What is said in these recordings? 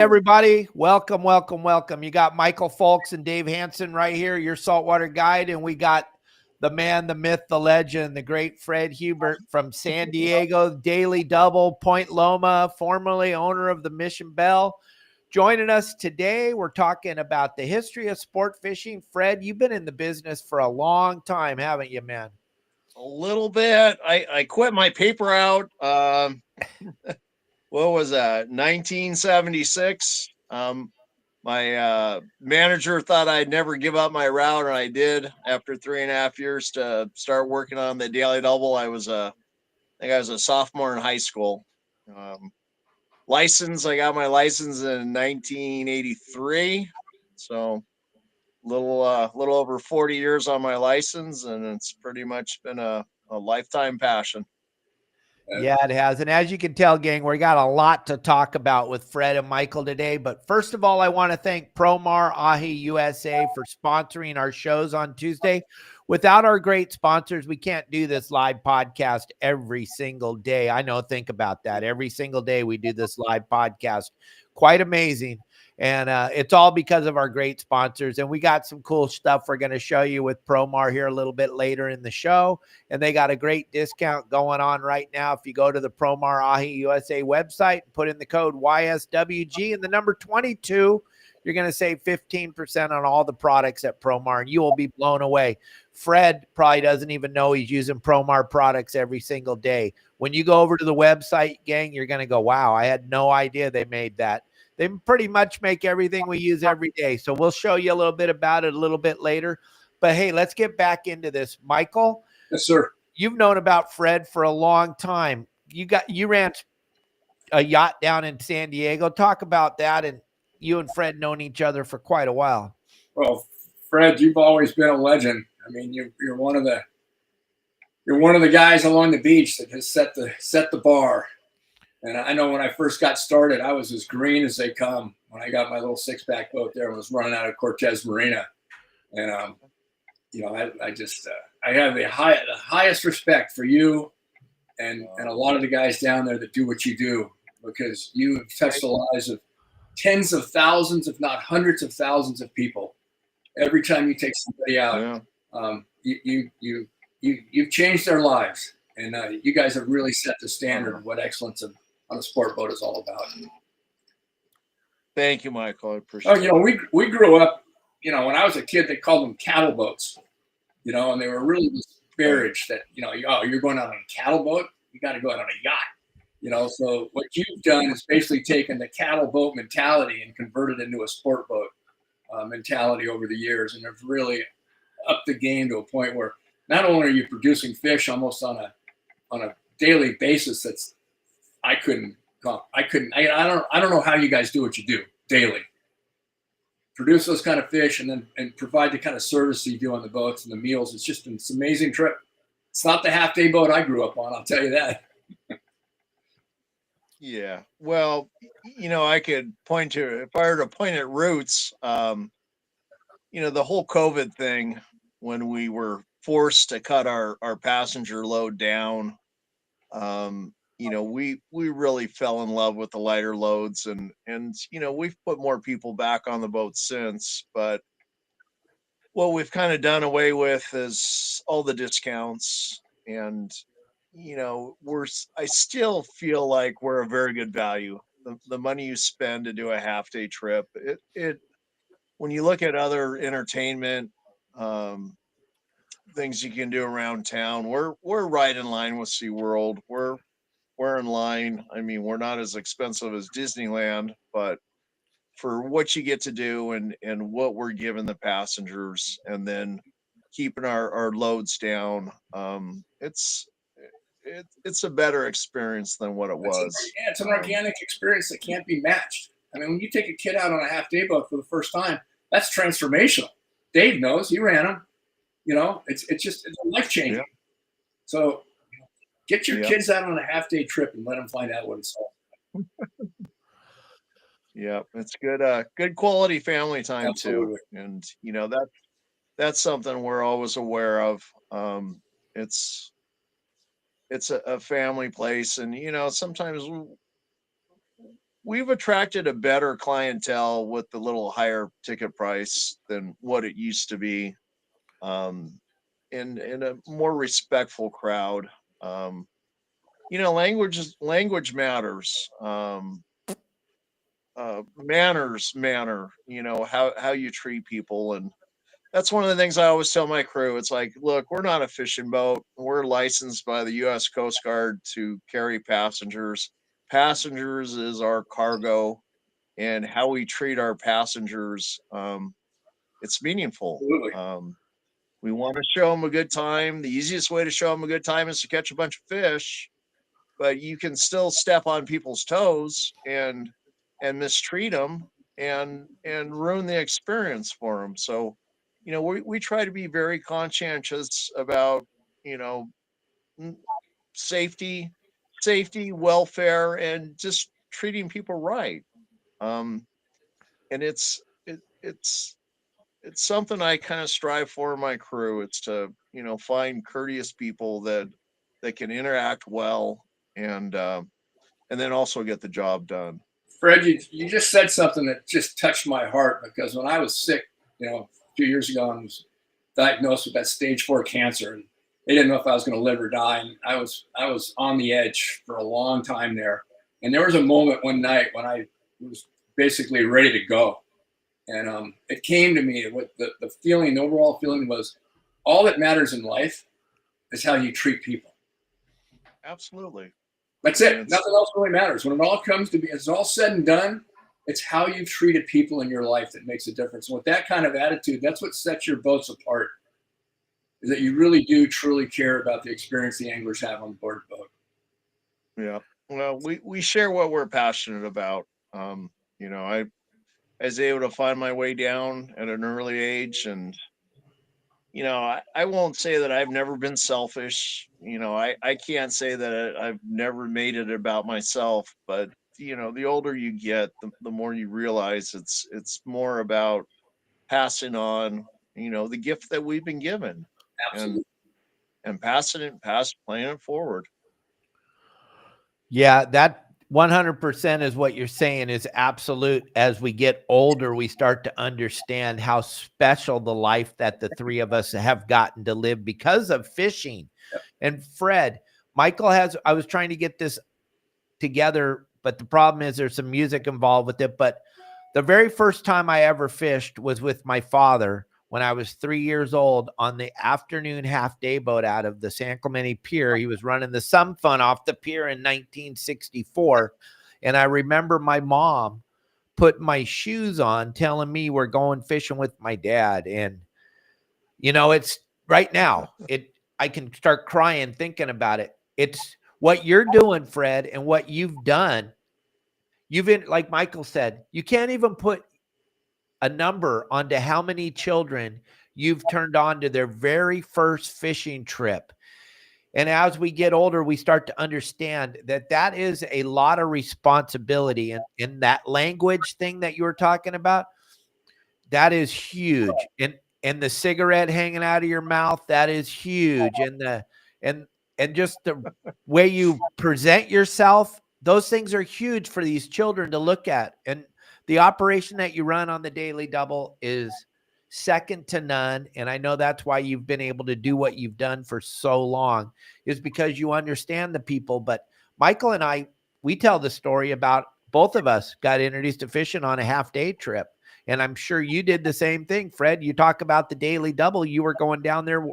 Everybody, welcome, welcome, welcome. You got Michael Folks and Dave Hansen right here, your saltwater guide, and we got the man, the myth, the legend, the great Fred Hubert from San Diego, Daily Double, Point Loma, formerly owner of the Mission Bell. Joining us today, we're talking about the history of sport fishing. Fred, you've been in the business for a long time, haven't you, man? A little bit. I quit my paper out. What was that? 1976. My manager thought I'd never give up my route, and I did. After 3.5 years to start working on the Daily Double, I think I was a sophomore in high school. Um, I got my license in 1983. So little over 40 years on my license, and it's pretty much been a lifetime passion. Yeah, it has. And as you can tell, gang, we got a lot to talk about with Fred and Michael today. But first of all, I want to thank Promar Ahi USA for sponsoring our shows on Tuesday. Without our great sponsors, we can't do this live podcast every single day. I know, think about that. Every single day we do this live podcast. Quite amazing. And it's all because of our great sponsors. And we got some cool stuff we're going to show you with Promar here a little bit later in the show. And they got a great discount going on right now. If you go to the Promar Ahi USA website, put in the code YSWG and the number 22, you're going to save 15% on all the products at Promar, and you will be blown away. Fred probably doesn't even know he's using Promar products every single day. When you go over to the website, gang, you're going to go, wow, I had no idea they made that. They pretty much make everything we use every day. So we'll show you a little bit about it a little bit later. But hey, let's get back into this. Michael? Yes, sir. You've known about Fred for a long time. You ran a yacht down in San Diego. Talk about that. And you and Fred known each other for quite a while. Well, Fred, you've always been a legend. I mean, you're one of the guys along the beach that has set the bar. And I know when I first got started, I was as green as they come when I got my little 6-pack boat there and was running out of Cortez Marina. And I have the highest respect for you and a lot of the guys down there that do what you do, because you have touched the lives of tens of thousands, if not hundreds of thousands of people. Every time you take somebody out, you've changed their lives, and you guys have really set the standard of what excellence on a sport boat is all about. Thank you, Michael. I appreciate it. We grew up, when I was a kid, they called them cattle boats, and they were really disparaged that, you're going out on a cattle boat, you got to go out on a yacht, So what you've done is basically taken the cattle boat mentality and converted it into a sport boat mentality over the years, and have really upped the game to a point where not only are you producing fish almost on a daily basis, I don't know how you guys do what you do daily. Produce those kind of fish and provide the kind of service you do on the boats and the meals. It's an amazing trip. It's not the half-day boat I grew up on, I'll tell you that. Yeah. Well, I could point to, if I were to point at roots, the whole COVID thing, when we were forced to cut our passenger load down, we really fell in love with the lighter loads, and we've put more people back on the boat since, but what we've kind of done away with is all the discounts, and I still feel like we're a very good value. The money you spend to do a half-day trip, when you look at other entertainment things you can do around town, we're right in line with SeaWorld. We're in line. I mean, we're not as expensive as Disneyland, but for what you get to do and what we're giving the passengers, and then keeping our loads down, it's a better experience than what it was. It's an organic experience that can't be matched. I mean, when you take a kid out on a half-day boat for the first time, that's transformational. Dave knows, he ran them. It's life-changing. Yeah. So get your kids out on a half-day trip and let them find out what it's all about. Yeah, it's good quality family time. Absolutely. Too. And that's something we're always aware of. It's a family place, and sometimes we've attracted a better clientele with the little higher ticket price than what it used to be. In a more respectful crowd. Um, language matters. Manners matter. How you treat people, and that's one of the things I always tell my crew. It's like, look, we're not a fishing boat. We're licensed by the U.S. Coast Guard to carry passengers. Passengers is our cargo, and how we treat our passengers, it's meaningful. Absolutely. We want to show them a good time. The easiest way to show them a good time is to catch a bunch of fish, but you can still step on people's toes and mistreat them and ruin the experience for them. So, we try to be very conscientious about, you know, safety, welfare, and just treating people right. Um, and it's something I kind of strive for in my crew. It's to, find courteous people that can interact well and then also get the job done. Fred, you just said something that just touched my heart, because when I was sick, a few years ago, and was diagnosed with that stage 4 cancer, and they didn't know if I was going to live or die, and I was on the edge for a long time there. And there was a moment one night when I was basically ready to go, and it came to me. What the feeling, the overall feeling was, all that matters in life is how you treat people. Absolutely. That's it. Nothing else really matters. When it all comes to be, it's all said and done, it's how you've treated people in your life that makes a difference. And with that kind of attitude, that's what sets your boats apart, is that you really do truly care about the experience the anglers have on board the boat. Yeah. Well, we share what we're passionate about. I was able to find my way down at an early age, and I won't say that I've never been selfish. I can't say that I've never made it about myself, but the older you get, the more you realize it's more about passing on, the gift that we've been given, Absolutely. and playing it forward. Yeah, that 100% is what you're saying is absolute. As we get older, we start to understand how special the life that the three of us have gotten to live because of fishing. Yep. And Fred, I was trying to get this together, but the problem is there's some music involved with it. But the very first time I ever fished was with my father when I was 3 years old on the afternoon half-day boat out of the San Clemente Pier. He was running the Some Fun off the pier in 1964. And I remember my mom putting my shoes on, telling me we're going fishing with my dad. And, it's right now, I can start crying thinking about it. It's what you're doing, Fred, and what you've done. Like Michael said, you can't even put a number onto how many children you've turned on to their very first fishing trip. And as we get older, we start to understand that is a lot of responsibility. And in that language thing that you were talking about, that is huge. And the cigarette hanging out of your mouth, that is huge. And just the way you present yourself, those things are huge for these children to look at. And the operation that you run on the Daily Double is second to none. And I know that's why you've been able to do what you've done for so long, is because you understand the people. But Michael and I, we tell the story about both of us got introduced to fishing on a half-day trip. And I'm sure you did the same thing, Fred. You talk about the Daily Double. You were going down there.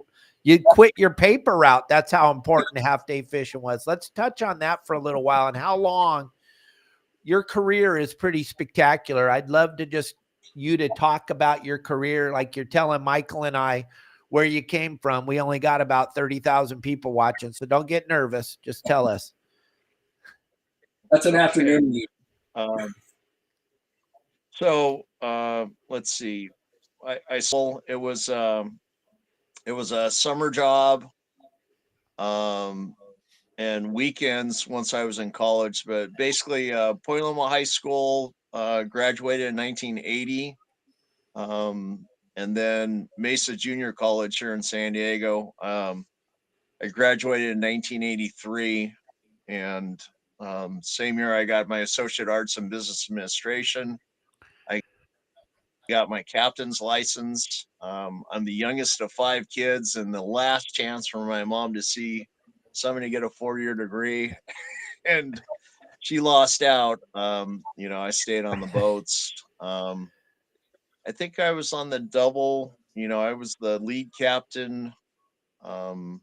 You quit your paper route. That's how important half-day fishing was. Let's touch on that for a little while and how long. Your career is pretty spectacular. I'd love to you to talk about your career, like you're telling Michael and I where you came from. We only got about 30,000 people watching, so don't get nervous. Just tell us. That's an afternoon. Let's see. It was a summer job, and weekends once I was in college. But basically, Point Loma High School, graduated in 1980, and then Mesa Junior College here in San Diego. I graduated in 1983, and Same year I got my associate arts in business administration. I got my captain's license. I'm the youngest of 5 kids, and the last chance for my mom to see somebody get a 4-year degree, and she lost out. I stayed on the boats. I think I was on the double. I was the lead captain. Um,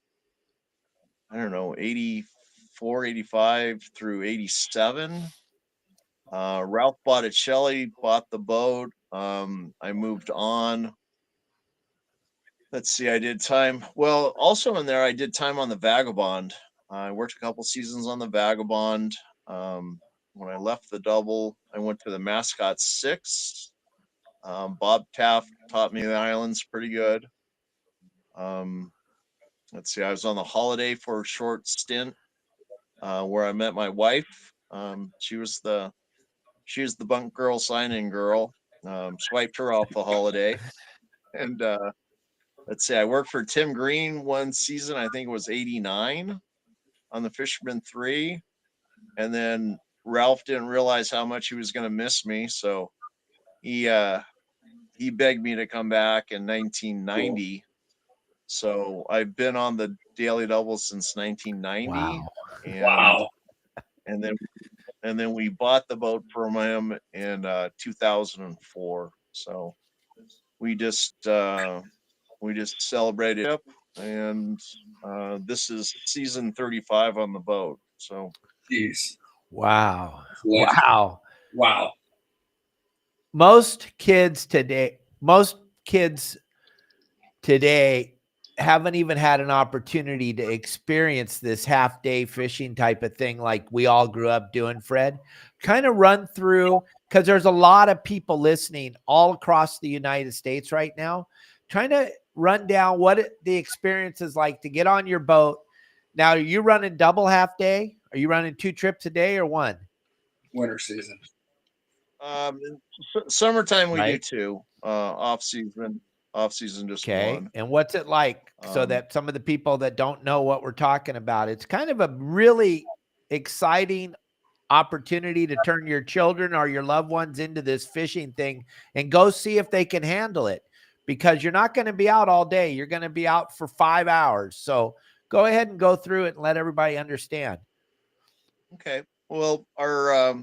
I don't know, 84, 85 through 87. Ralph Botticelli bought the boat. I moved on. Let's see, I did time. Well, also in there, I did time on the Vagabond. I worked a couple seasons on the Vagabond. When I left the double, I went to the Mascot 6. Bob Taft taught me the islands pretty good. Let's see, I was on the Holiday for a short stint where I met my wife. She was the bunk girl sign-in girl. Swiped her off the Holiday, and let's see, I worked for Tim Green one season. I think it was '89 on the Fisherman 3, and then Ralph didn't realize how much he was going to miss me, so he begged me to come back in 1990. Cool. So I've been on the Daily Double since 1990. Wow. Wow. And then we bought the boat from him in 2004. So we just celebrated it, and this is season 35 on the boat. So, jeez. Wow. Yeah. Wow. Most kids today haven't even had an opportunity to experience this half-day fishing type of thing like we all grew up doing, Fred. Kind of run through, because there's a lot of people listening all across the United States right now, trying to run down what the experience is like to get on your boat. Now, are you running double half-day? Are you running 2 trips a day or 1? Winter season. Summertime we do 2. Off season just 1. And what's it like, so that some of the people that don't know what we're talking about, it's kind of a really exciting opportunity to turn your children or your loved ones into this fishing thing and go see if they can handle it, because you're not going to be out all day. You're going to be out for 5 hours. So go ahead and go through it and let everybody understand. Okay. Well, our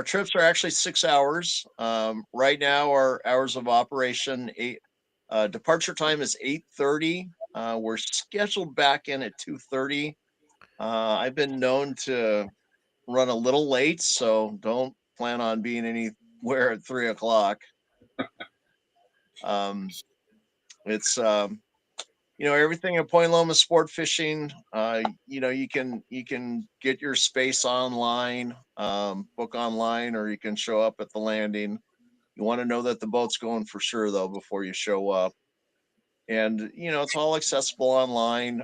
trips are actually 6 hours. Right now, our hours of operation, departure time is 8:30. We're scheduled back in at 2:30. I've been known to run a little late, so don't plan on being anywhere at 3 o'clock. It's everything in Point Loma sport fishing. You can get your space online, book online, or you can show up at the landing. You want to know that the boat's going for sure though before you show up. And it's all accessible online.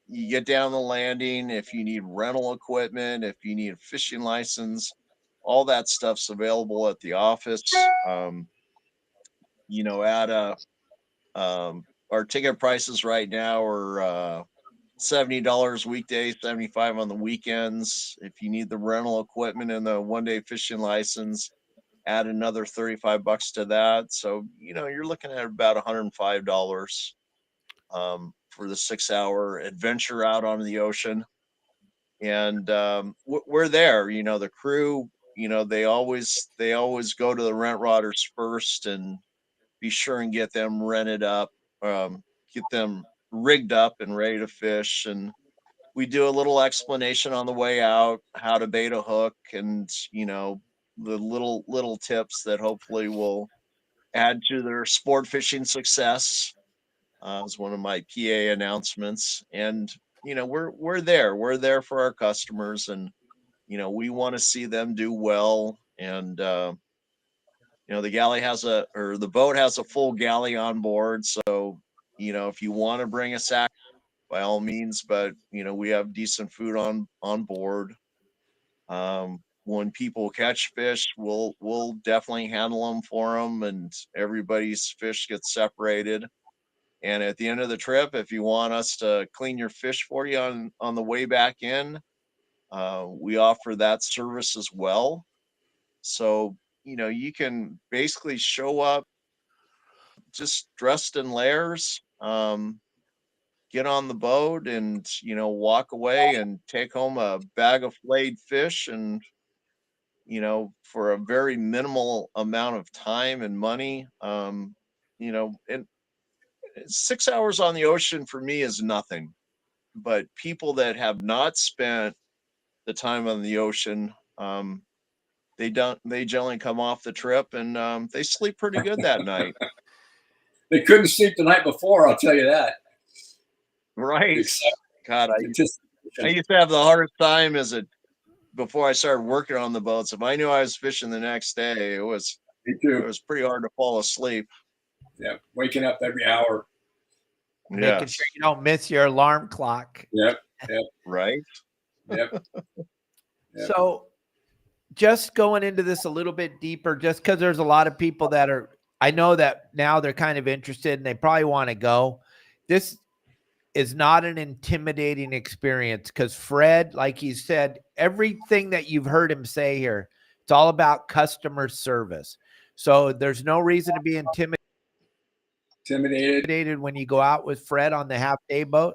You get down the landing if you need rental equipment, if you need a fishing license, all that stuff's available at the office. Our ticket prices right now are $70 weekdays, $75 on the weekends. If you need the rental equipment and the one-day fishing license, add another $35 to that. So you're looking at about $105 for the 6-hour adventure out on the ocean. And we're there. The crew. They always go to the rent rodders first and be sure and get them rented up, get them rigged up and ready to fish. And we do a little explanation on the way out, how to bait a hook, and the little tips that hopefully will add to their sport fishing success. Is one of my PA announcements. And we're there for our customers, and we want to see them do well. And the boat has a full galley on board. So, if you want to bring a sack, by all means, but we have decent food on board. When people catch fish, we'll definitely handle them for them, and everybody's fish gets separated. And at the end of the trip, if you want us to clean your fish for you on the way back in, We offer that service as well. So, you can basically show up just dressed in layers, get on the boat and, walk away and take home a bag of filleted fish and, for a very minimal amount of time and money. And 6 hours on the ocean for me is nothing, but people that have not spent the time on the ocean, they generally come off the trip and they sleep pretty good that night. They couldn't sleep the night before, I'll tell you that. Right. God, I used to have the hardest time before I started working on the boats. If I knew I was fishing the next day, it was pretty hard to fall asleep. Yeah, waking up every hour. Making sure you don't miss your alarm clock. Yep. Right. Yep. So just going into this a little bit deeper, just because there's a lot of people that I know that now they're kind of interested and they probably want to go. This is not an intimidating experience because Fred, like he said, everything that you've heard him say here, it's all about customer service. So there's no reason to be intimidated when you go out with Fred on the half-day boat.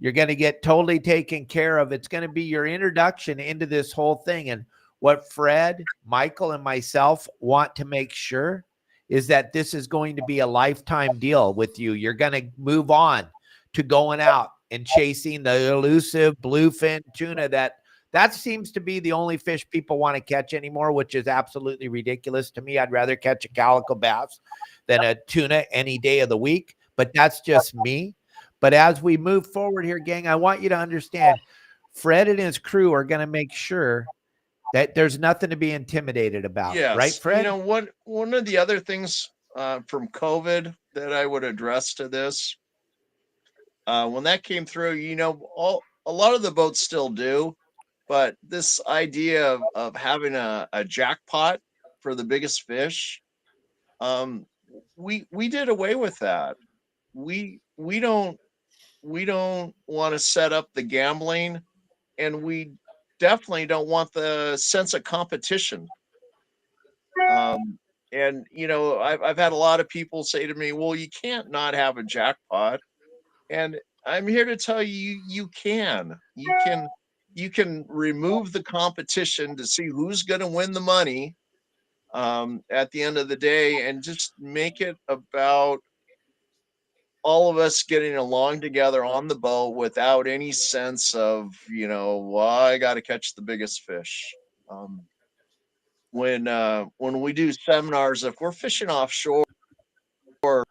You're going to get totally taken care of. It's going to be your introduction into this whole thing. And what Fred, Michael, and myself want to make sure is that this is going to be a lifetime deal with you. You're going to move on to going out and chasing the elusive bluefin tuna that seems to be the only fish people want to catch anymore, which is absolutely ridiculous to me. I'd rather catch a calico bass than a tuna any day of the week, but that's just me. But as we move forward here, gang, I want you to understand Fred and his crew are going to make sure that there's nothing to be intimidated about. Yes. Right, Fred? One of the other things from COVID that I would address to this, when that came through, a lot of the boats still do, but this idea of having a jackpot for the biggest fish, we did away with that. We don't want to set up the gambling, and we definitely don't want the sense of competition. And I've had a lot of people say to me, well, you can't not have a jackpot. And I'm here to tell you, you can remove the competition to see who's going to win the money at the end of the day, and just make it about all of us getting along together on the boat without any sense of, well, I got to catch the biggest fish. When we do seminars, if we're fishing offshore, a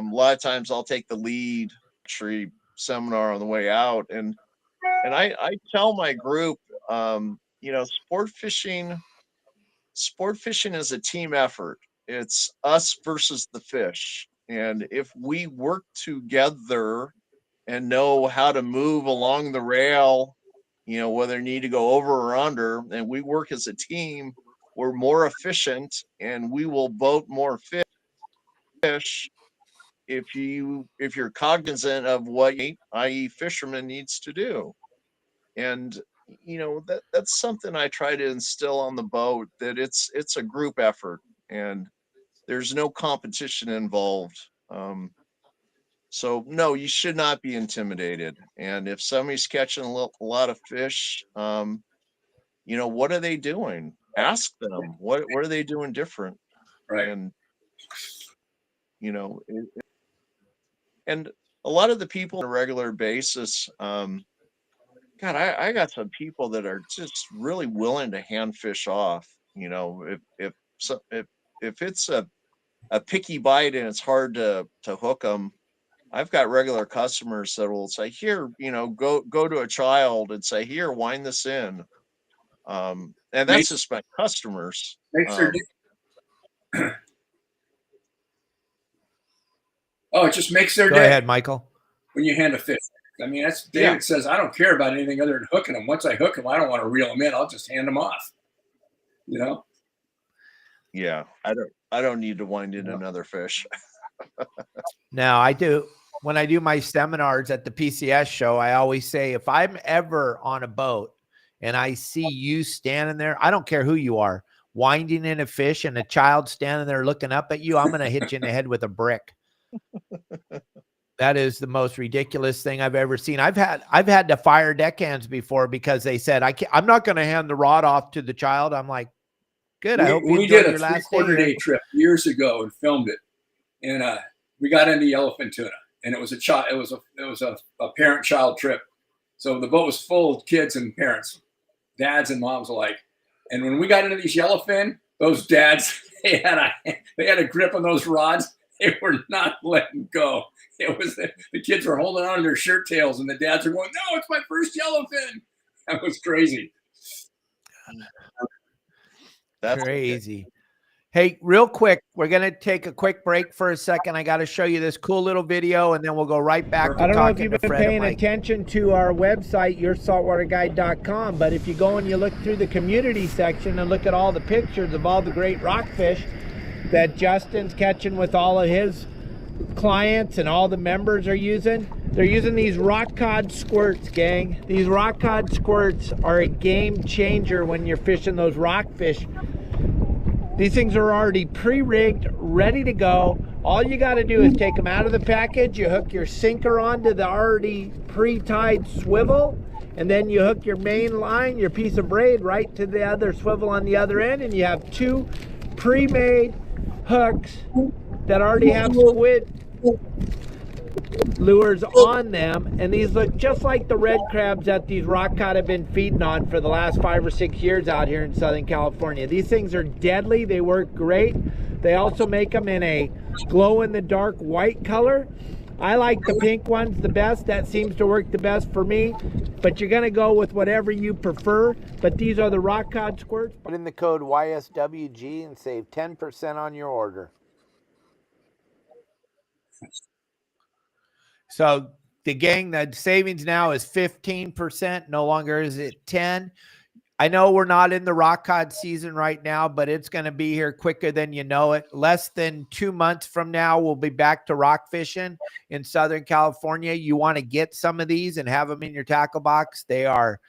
lot of times I'll take the lead tree seminar on the way out, and I tell my group, sport fishing is a team effort. It's us versus the fish. And if we work together and know how to move along the rail, whether you need to go over or under, and we work as a team, we're more efficient and we will boat more fish if you're cognizant of what, i.e. fisherman, needs to do. And that's something I try to instill on the boat, that it's a group effort and there's no competition involved. So no, you should not be intimidated. And if somebody's catching a lot of fish, what are they doing? Ask them, what are they doing different? Right. And and a lot of the people on a regular basis, God, I got some people that are just really willing to hand fish off. If it's a picky bite and it's hard to hook them, I've got regular customers that will say, here, go to a child and say, here, wind this in. And that's just my customers. Oh, it just makes their day. Go ahead, Michael. When you hand a fish. I mean, that's David says, I don't care about anything other than hooking them. Once I hook them, I don't want to reel them in. I'll just hand them off. Yeah, I don't need to wind in another fish. Now, I do. When I do my seminars at the PCS show, I always say, if I'm ever on a boat and I see you standing there, I don't care who you are, winding in a fish and a child standing there looking up at you, I'm going to hit you in the head with a brick. That is the most ridiculous thing I've ever seen. I've had to fire deckhands before because they said, I'm not going to hand the rod off to the child. I'm like, good. I hope you We enjoyed did your a last three-quarter day. day trip years ago and filmed it. And we got into yellowfin tuna, and it was a parent-child trip. So the boat was full of kids and parents, dads and moms alike. And when we got into these yellowfin, those dads, they had a grip on those rods. They were not letting go. It was the kids were holding on to their shirt tails, and the dads are going, "No, it's my first yellowfin." That was crazy. That's crazy. Hey, real quick, we're going to take a quick break for a second. I got to show you this cool little video, and then we'll go right back to I don't know if talking you've to been Fred and paying Mike. attention to our website, yoursaltwaterguide.com, but if you go and you look through the community section and look at all the pictures of all the great rockfish that Justin's catching with all of his clients and all the members are using, they're using these rock cod squirts, gang. These rock cod squirts are a game changer when you're fishing those rockfish. These things are already pre-rigged, ready to go. All you got to do is take them out of the package, you hook your sinker onto the already pre-tied swivel, and then you hook your main line, your piece of braid, right to the other swivel on the other end, and you have two pre-made hooks that already have squid lures on them, and these look just like the red crabs that these rock cod have been feeding on for the last 5 or 6 years out here in Southern California. These things are deadly. They work great. They also make them in a glow-in-the-dark white color. I like the pink ones the best. That seems to work the best for me, but you're going to go with whatever you prefer. But these are the rock cod squirts. Put in the code YSWG and save 10% on your order. So the gang, the savings now is 15%. No longer is it 10. I know we're not in the rock cod season right now, but it's going to be here quicker than you know it. Less than 2 months from now, we'll be back to rock fishing in Southern California. You want to get some of these and have them in your tackle box. They are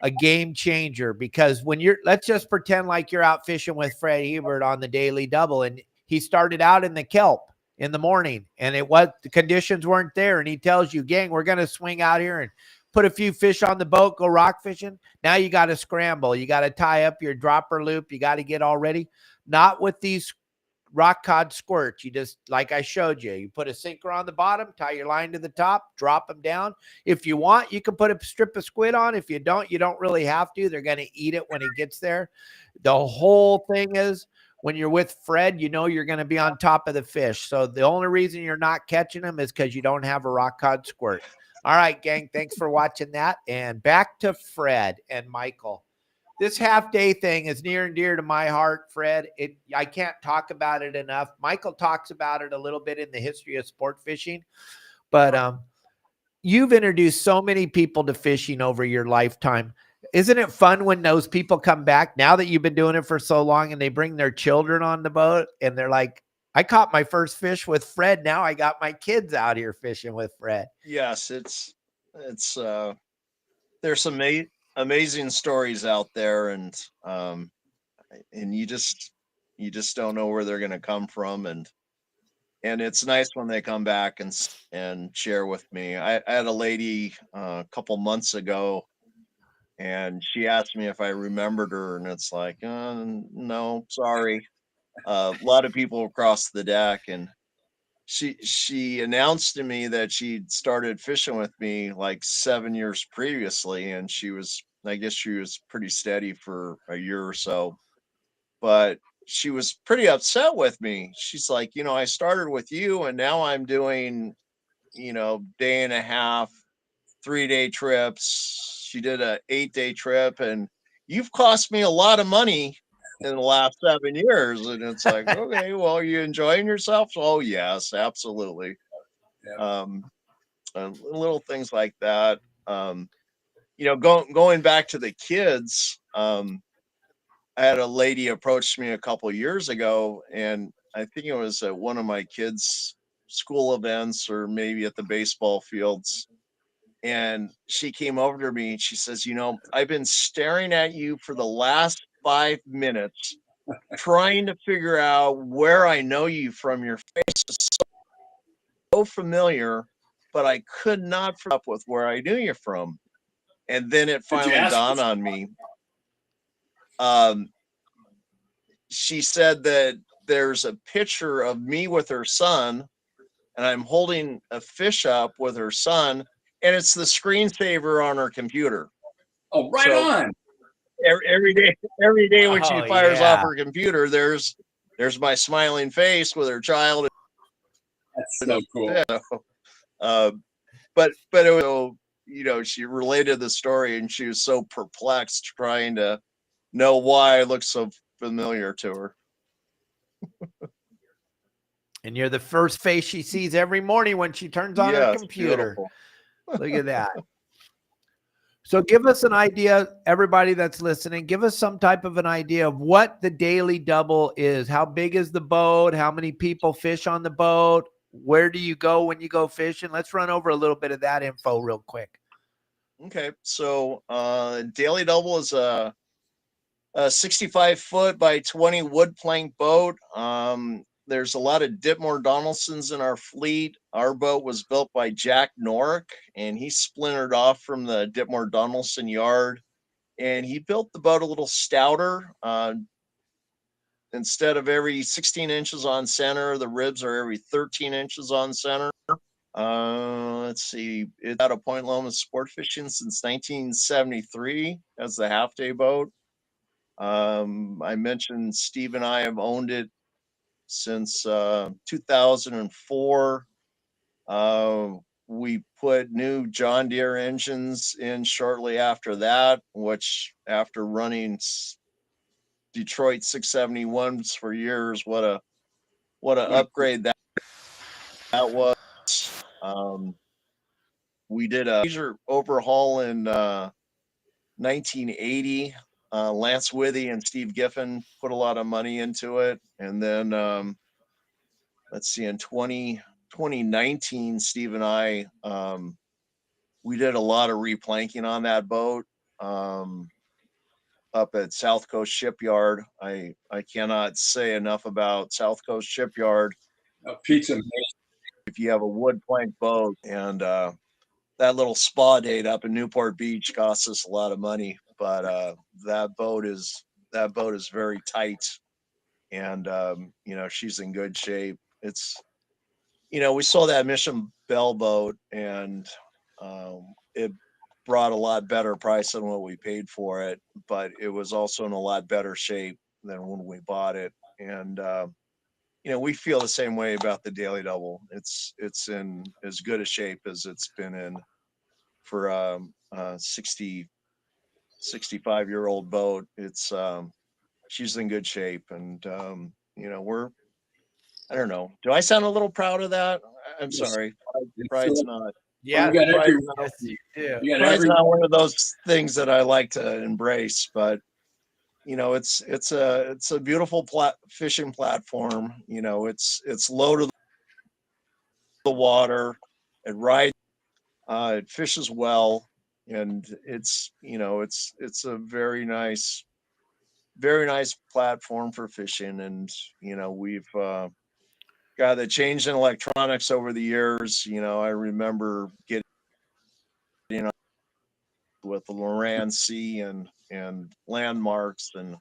a game changer, because when let's just pretend like you're out fishing with Fred Hebert on the Daily Double, and he started out in the kelp in the morning, and the conditions weren't there, and he tells you, gang, we're going to swing out here and put a few fish on the boat, go rock fishing. Now you got to scramble. You got to tie up your dropper loop. You got to get all ready. Not with these rock cod squirts. You just, like I showed you, you put a sinker on the bottom, tie your line to the top, drop them down. If you want, you can put a strip of squid on. If you don't really have to. They're going to eat it when it gets there. The whole thing is, when you're with Fred, you know you're going to be on top of the fish. So the only reason you're not catching them is because you don't have a rock cod squirt. All right, gang, thanks for watching that. And back to Fred and Michael. This half-day thing is near and dear to my heart, Fred. I can't talk about it enough. Michael talks about it a little bit in the history of sport fishing. But you've introduced so many people to fishing over your lifetime. Isn't it fun when those people come back now that you've been doing it for so long, and they bring their children on the boat and they're like, I caught my first fish with Fred. Now I got my kids out here fishing with Fred. Yes, it's there's some amazing stories out there, and you just don't know where they're going to come from, and it's nice when they come back and share with me. I had a lady a couple months ago, and she asked me if I remembered her, and it's like, no, sorry. A lot of people across the deck, and she announced to me that she'd started fishing with me like 7 years previously, and I guess she was pretty steady for a year or so, but she was pretty upset with me. She's like, I started with you, and now I'm doing, day and a half, 3-day trips. She did a 8-day trip, and you've cost me a lot of money in the last 7 years. And it's like, okay, well, are you enjoying yourself? Oh yes, absolutely. Yeah. Little things like that. Going back to the kids, I had a lady approach me a couple years ago, and I think it was at one of my kids' school events, or maybe at the baseball fields. And she came over to me and she says, I've been staring at you for the last 5 minutes, trying to figure out where I know you from. Your face is so familiar, but I could not up with where I knew you from. And then it finally dawned on me. She said that there's a picture of me with her son, and I'm holding a fish up with her son, and it's the screensaver on her computer. Oh, right on. Every day when she fires off her computer, there's my smiling face with her child. That's so cool. But it was, she related the story, and she was so perplexed trying to know why I look so familiar to her. And you're the first face she sees every morning when she turns on her computer. Look at that. So give us an idea, everybody that's listening, give us some type of an idea of what the daily double is. How big is the boat? How many people fish on the boat? Where do you go when you go fishing? Let's run over a little bit of that info real quick. Okay. So daily double is a 65-foot by 20 wood plank boat. There's a lot of Ditmore Donaldsons in our fleet. Our boat was built by Jack Norick, and he splintered off from the Ditmore Donaldson yard. And he built the boat a little stouter. Instead of every 16 inches on center, the ribs are every 13 inches on center. Let's see. It's out of Point Loma sport fishing since 1973 as the half-day boat. I mentioned Steve and I have owned it since 2004. We put new John Deere engines in shortly after that, which after running Detroit 671s for years, what a upgrade that was. We did a major overhaul in 1980. Lance Withy and Steve Giffen put a lot of money into it. And then, let's see, in 2019, Steve and I, we did a lot of replanking on that boat up at South Coast Shipyard. I cannot say enough about South Coast Shipyard. Pizza. If you have a wood plank boat, and that little spa date up in Newport Beach costs us a lot of money, but that boat is very tight, and she's in good shape. It's we saw that Mission Bell boat, and it brought a lot better price than what we paid for it, but it was also in a lot better shape than when we bought it. And we feel the same way about the Daily Double. It's in as good a shape as it's been in for 65-year-old boat. It's she's in good shape, and I don't know. Do I sound a little proud of that? I'm sorry. Pride's not. Yeah, pride's not one of those things that I like to embrace, but it's a beautiful fishing platform. It's low to the water. It rides. It fishes well, and it's a very nice platform for fishing. And we've got the change in electronics over the years. I remember getting with the Loran C and landmarks and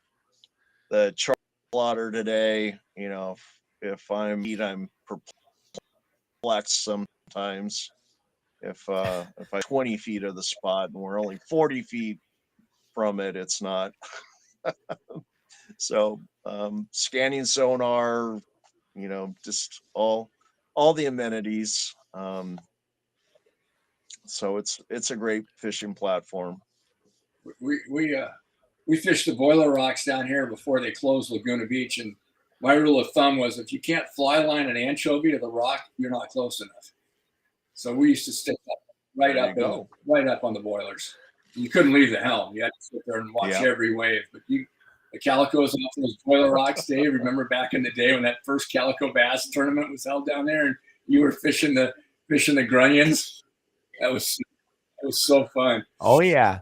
the Saltwater today. If I'm perplexed sometimes. If I'm 20 feet of the spot and we're only 40 feet from it, it's not. So scanning sonar, just all the amenities. So it's a great fishing platform. We fished the Boiler Rocks down here before they closed Laguna Beach, and my rule of thumb was if you can't fly line an anchovy to the rock, you're not close enough. So we used to stick up right up on the boilers. You couldn't leave the helm. You had to sit there and watch every wave. But the Calicos off those Boiler Rocks, Dave, remember back in the day when that first Calico Bass tournament was held down there and you were fishing the grunions? That was It was so fun. Oh yeah.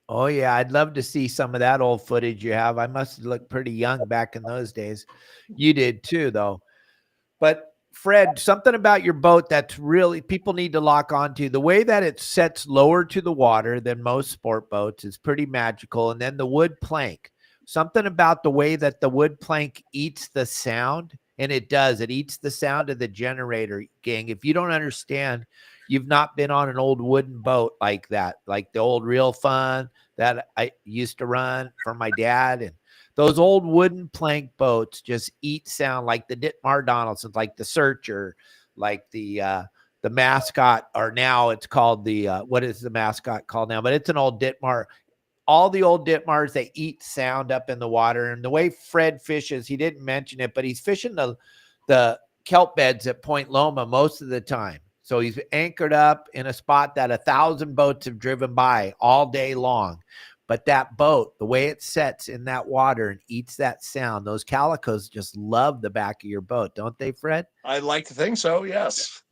Oh yeah, I'd love to see some of that old footage you have. I must have looked pretty young back in those days. You did too, though. But Fred, something about your boat that's really people need to lock onto. The way that it sets lower to the water than most sport boats is pretty magical. And then the wood plank, something about the way that the wood plank eats the sound, and it does. It eats the sound of the generator, gang. If you don't understand, you've not been on an old wooden boat like that, like the old Real Fun that I used to run for my dad. And those old wooden plank boats just eat sound, like the Ditmar Donaldsons, like the Searcher, like the Mascot, or now it's called the, what is the Mascot called now? But it's an old Ditmar. All the old Ditmars, they eat sound up in the water. And the way Fred fishes, he didn't mention it, but he's fishing the kelp beds at Point Loma most of the time. So he's anchored up in a spot that 1,000 boats have driven by all day long. But that boat, the way it sets in that water and eats that sound, those calicos just love the back of your boat, don't they, Fred? I'd like to think so, yes.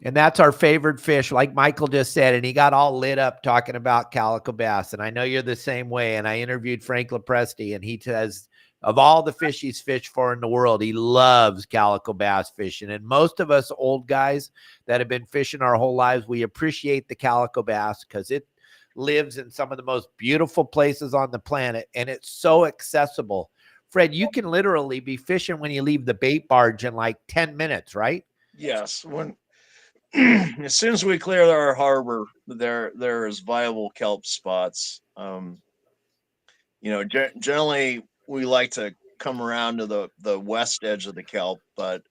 And that's our favorite fish, like Michael just said, and he got all lit up talking about calico bass. And I know you're the same way. And I interviewed Frank Lepresti, and he says of all the fish he's fished for in the world, he loves calico bass fishing. And most of us old guys that have been fishing our whole lives, we appreciate the calico bass because it lives in some of the most beautiful places on the planet, and it's so accessible. Fred, you can literally be fishing when you leave the bait barge in like 10 minutes, right? Yes. When as soon as we clear our harbor, there is viable kelp spots. Generally we like to come around to the west edge of the kelp, but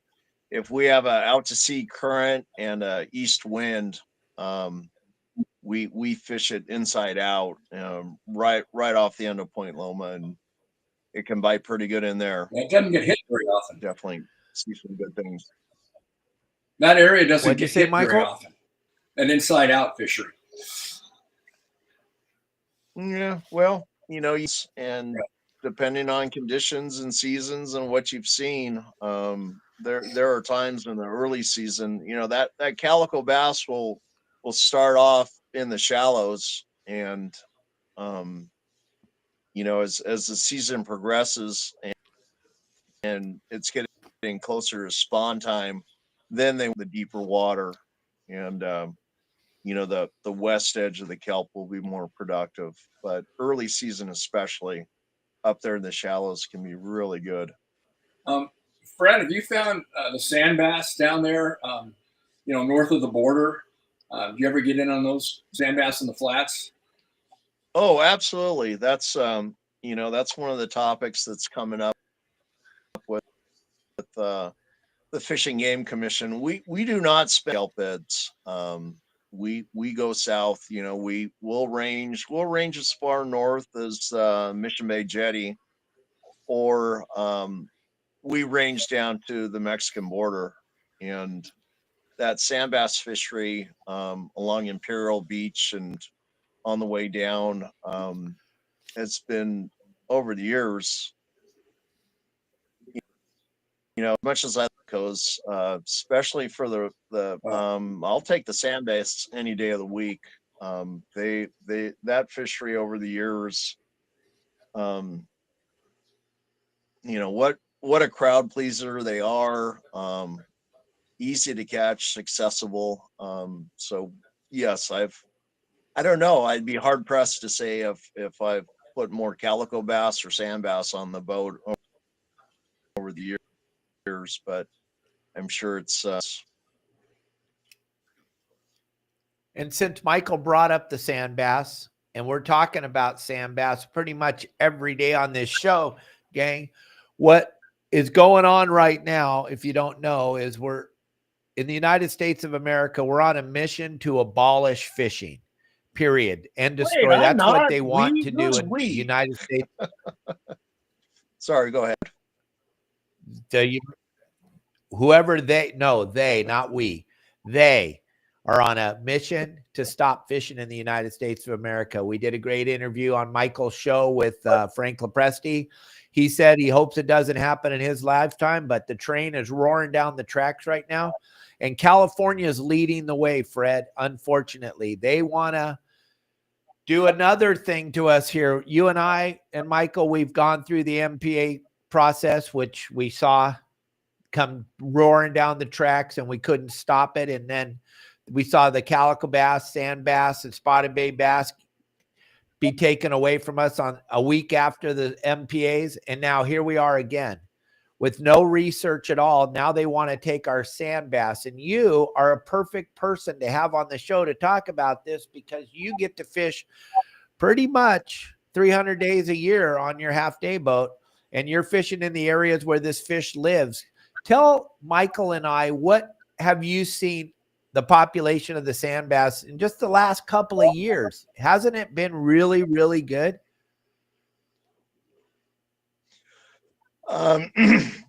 if we have a out to sea current and a east wind, we fish it inside out, right off the end of Point Loma, and it can bite pretty good in there. It doesn't get hit very often. Definitely see some good things. That area doesn't get hit Michael? very often. An inside out fishery. Yeah, well, and depending on conditions and seasons and what you've seen, there are times in the early season, that calico bass will start off in the shallows, and as the season progresses and it's getting closer to spawn time, then they the deeper water, and the west edge of the kelp will be more productive, but early season especially up there in the shallows can be really good. Fred, have you found the sand bass down there, north of the border? Do you ever get in on those sand bass in the flats? Oh, absolutely. That's that's one of the topics that's coming up with the Fishing Game Commission. We do not spend kelp beds. We go south. We'll range as far north as Mission Bay Jetty, or we range down to the Mexican border, and that sand bass fishery along Imperial Beach and on the way down, it's been over the years, much as I goes, especially for the I'll take the sand bass any day of the week. That fishery over the years, what a crowd pleaser they are. Easy to catch, accessible. So yes, I don't know. I'd be hard pressed to say if I've put more calico bass or sand bass on the boat over the years, but I'm sure it's. And since Michael brought up the sand bass, and we're talking about sand bass pretty much every day on this show, gang, what is going on right now, if you don't know, is we're in the United States of America, we're on a mission to abolish fishing. Period. End of story. That's what they want to do in the United States. Sorry, go ahead. Whoever they, not we, they are on a mission to stop fishing in the United States of America. We did a great interview on Michael's show with Frank Lepresti. He said he hopes it doesn't happen in his lifetime, but the train is roaring down the tracks right now. And California is leading the way, Fred. Unfortunately, they want to do another thing to us here. You and I and Michael, we've gone through the MPA process, which we saw come roaring down the tracks and we couldn't stop it. And then we saw the calico bass, sand bass, and spotted bay bass be taken away from us on a week after the MPAs. And now here we are again with no research at all. Now they want to take our sand bass, and you are a perfect person to have on the show to talk about this because you get to fish pretty much 300 days a year on your half-day boat, and you're fishing in the areas where this fish lives. Tell Michael and I, what have you seen the population of the sand bass in just the last couple of years? Hasn't it been really, really good?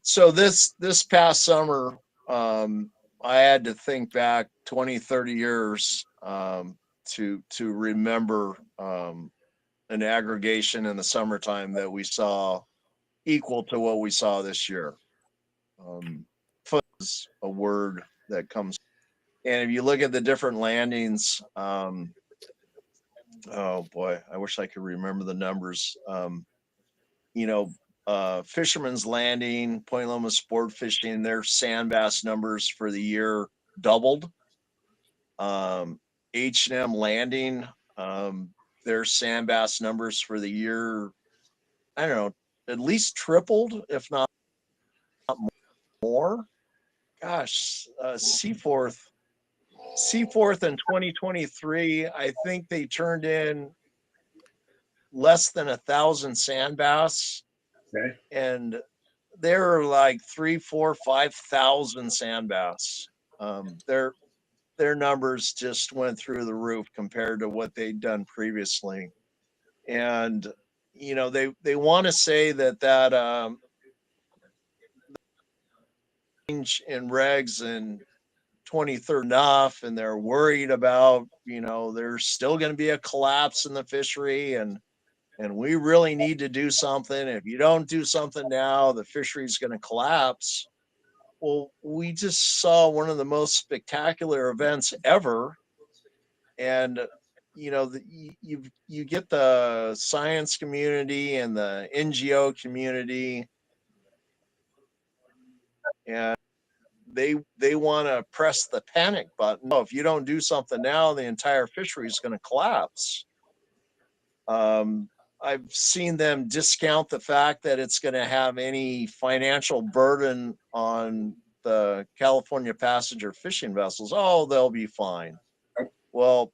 So this past summer, I had to think back 20, 30 years to remember an aggregation in the summertime that we saw equal to what we saw this year. Is a word that comes, and if you look at the different landings, oh boy, I wish I could remember the numbers. Fisherman's Landing, Point Loma Sport Fishing, their sand bass numbers for the year doubled. H&M Landing, their sand bass numbers for the year, I don't know, at least tripled, if not more. Gosh, Seaforth in 2023, I think they turned in less than 1,000 sand bass. Okay. And there are like 3, 4, 5,000 sand bass. Their numbers just went through the roof compared to what they'd done previously. And they want to say that change in regs in 2030 enough, and they're worried about there's still going to be a collapse in the fishery, and we really need to do something. If you don't do something now, the fishery is going to collapse. Well, we just saw one of the most spectacular events ever, and you get the science community and the NGO community, and they want to press the panic button. No, if you don't do something now, the entire fishery is going to collapse. I've seen them discount the fact that it's going to have any financial burden on the California passenger fishing vessels. Oh, they'll be fine. Well,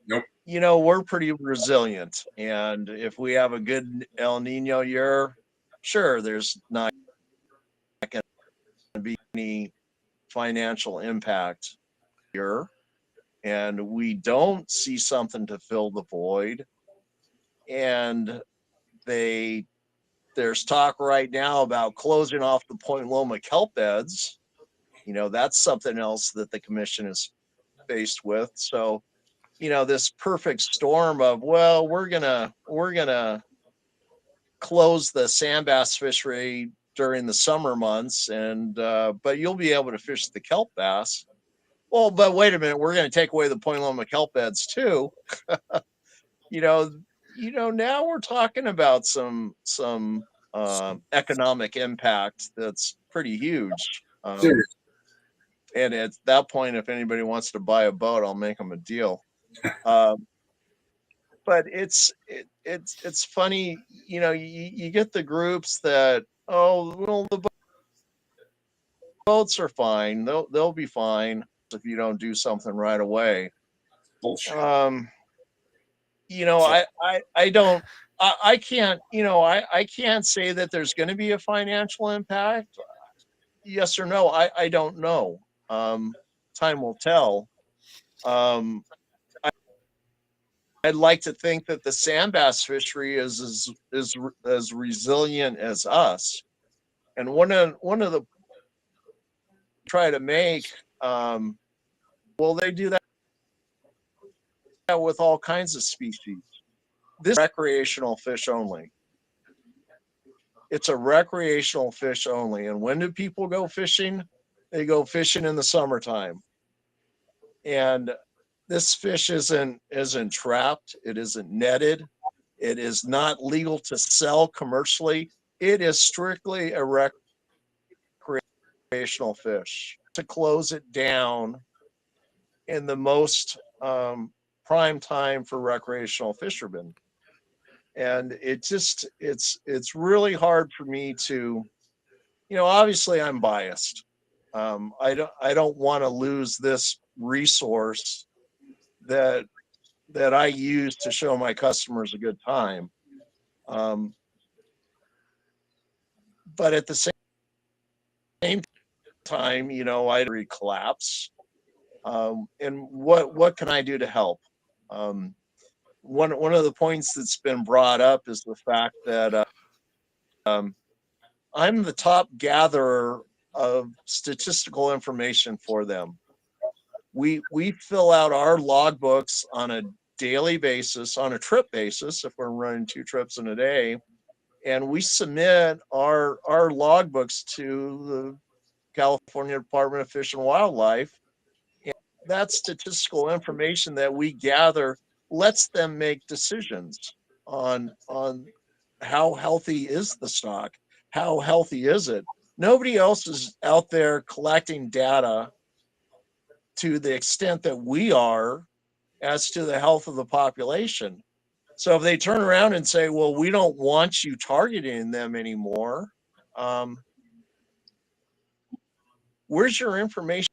nope. We're pretty resilient. And if we have a good El Nino year, sure, there's not going to be any financial impact here. And we don't see something to fill the void. And there's talk right now about closing off the Point Loma kelp beds. That's something else that the commission is faced with. So, this perfect storm of, well, we're gonna close the sand bass fishery during the summer months, and but you'll be able to fish the kelp bass. Well, but wait a minute, we're going to take away the Point Loma kelp beds too. Now we're talking about some economic impact that's pretty huge. And at that point, if anybody wants to buy a boat, I'll make them a deal. But it's funny, you get the groups that, oh, well, the boats are fine. They'll be fine if you don't do something right away. Bullshit. I can't, I can't say that there's going to be a financial impact. Yes or no. I don't know. Time will tell. I'd like to think that the sand bass fishery is as resilient as us. And one of the try to make, will they do that with all kinds of species. This is recreational fish only. It's a recreational fish only. And when do people go fishing? They go fishing in the summertime. And this fish isn't trapped. It isn't netted. It is not legal to sell commercially. It is strictly a recreational fish. To close it down in the most prime time for recreational fishermen. And it's really hard for me to, obviously I'm biased. I don't want to lose this resource that I use to show my customers a good time. But at the same time, I collapse. And what can I do to help? One of the points that's been brought up is the fact that I'm the top gatherer of statistical information for them. We fill out our logbooks on a daily basis, on a trip basis, if we're running 2 trips in a day, and we submit our logbooks to the California Department of Fish and Wildlife. And that statistical information that we gather lets them make decisions on how healthy is the stock, how healthy is it. Nobody else is out there collecting data to the extent that we are as to the health of the population. So if they turn around and say, well, we don't want you targeting them anymore, where's your information?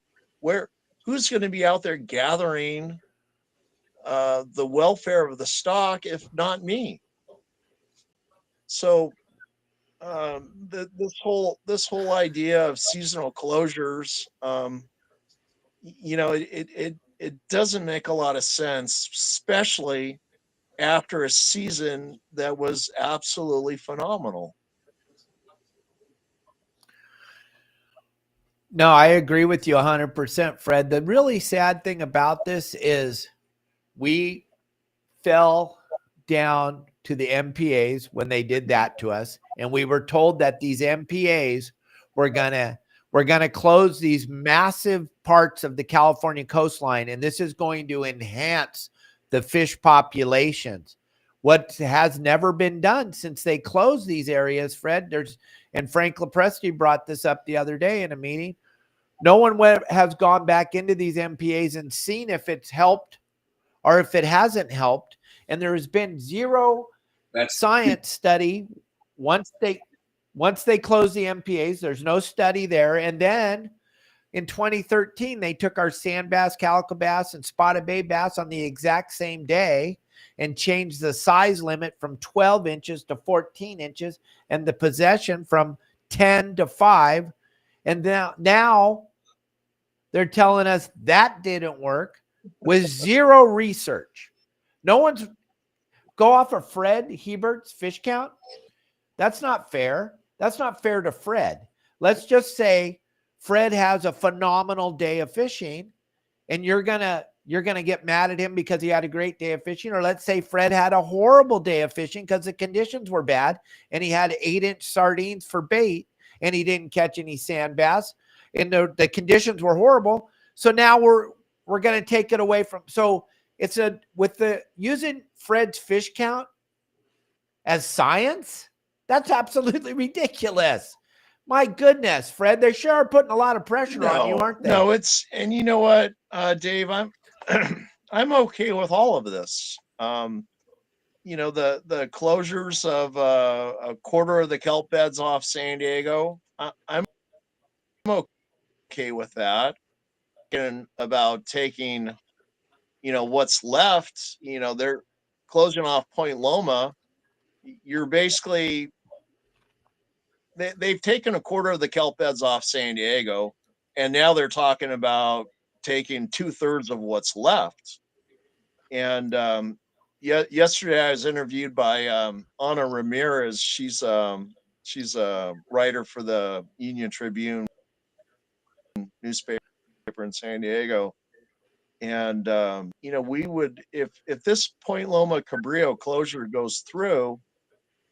Who's going to be out there gathering the welfare of the stock if not me? So this whole idea of seasonal closures, it doesn't make a lot of sense, especially after a season that was absolutely phenomenal. No, I agree with you 100%, Fred. The really sad thing about this is we fell down to the MPAs when they did that to us, and we were told that these MPAs were gonna close these massive parts of the California coastline, and this is going to enhance the fish populations. What has never been done since they closed these areas, Fred, and Frank Lepresti brought this up the other day in a meeting. No one has gone back into these MPAs and seen if it's helped or if it hasn't helped. And there has been zero science study once they close the MPAs. There's no study there. And then in 2013, they took our sand bass, calico bass, and spotted bay bass on the exact same day and changed the size limit from 12 inches to 14 inches and the possession from 10 to 5. And now they're telling us that didn't work with zero research. No one's go off of Fred Hebert's fish count. That's not fair. That's not fair to Fred. Let's just say Fred has a phenomenal day of fishing and you're going to get mad at him because he had a great day of fishing. Or let's say Fred had a horrible day of fishing because the conditions were bad and he had 8-inch sardines for bait and he didn't catch any sand bass and the conditions were horrible. So now we're going to take it away from. So it's using Fred's fish count as science. That's absolutely ridiculous. My goodness, Fred, they sure are putting a lot of pressure on you, aren't they? No, and you know what, Dave, I'm I'm okay with all of this. The closures of a quarter of the kelp beds off San Diego, I'm okay with that. And about taking, what's left, they're closing off Point Loma. You're basically, they've taken a quarter of the kelp beds off San Diego, and now they're talking about taking 2/3 of what's left. And yesterday I was interviewed by Ana Ramirez. She's a writer for the Union Tribune newspaper in San Diego. And we would, if this Point Loma Cabrillo closure goes through,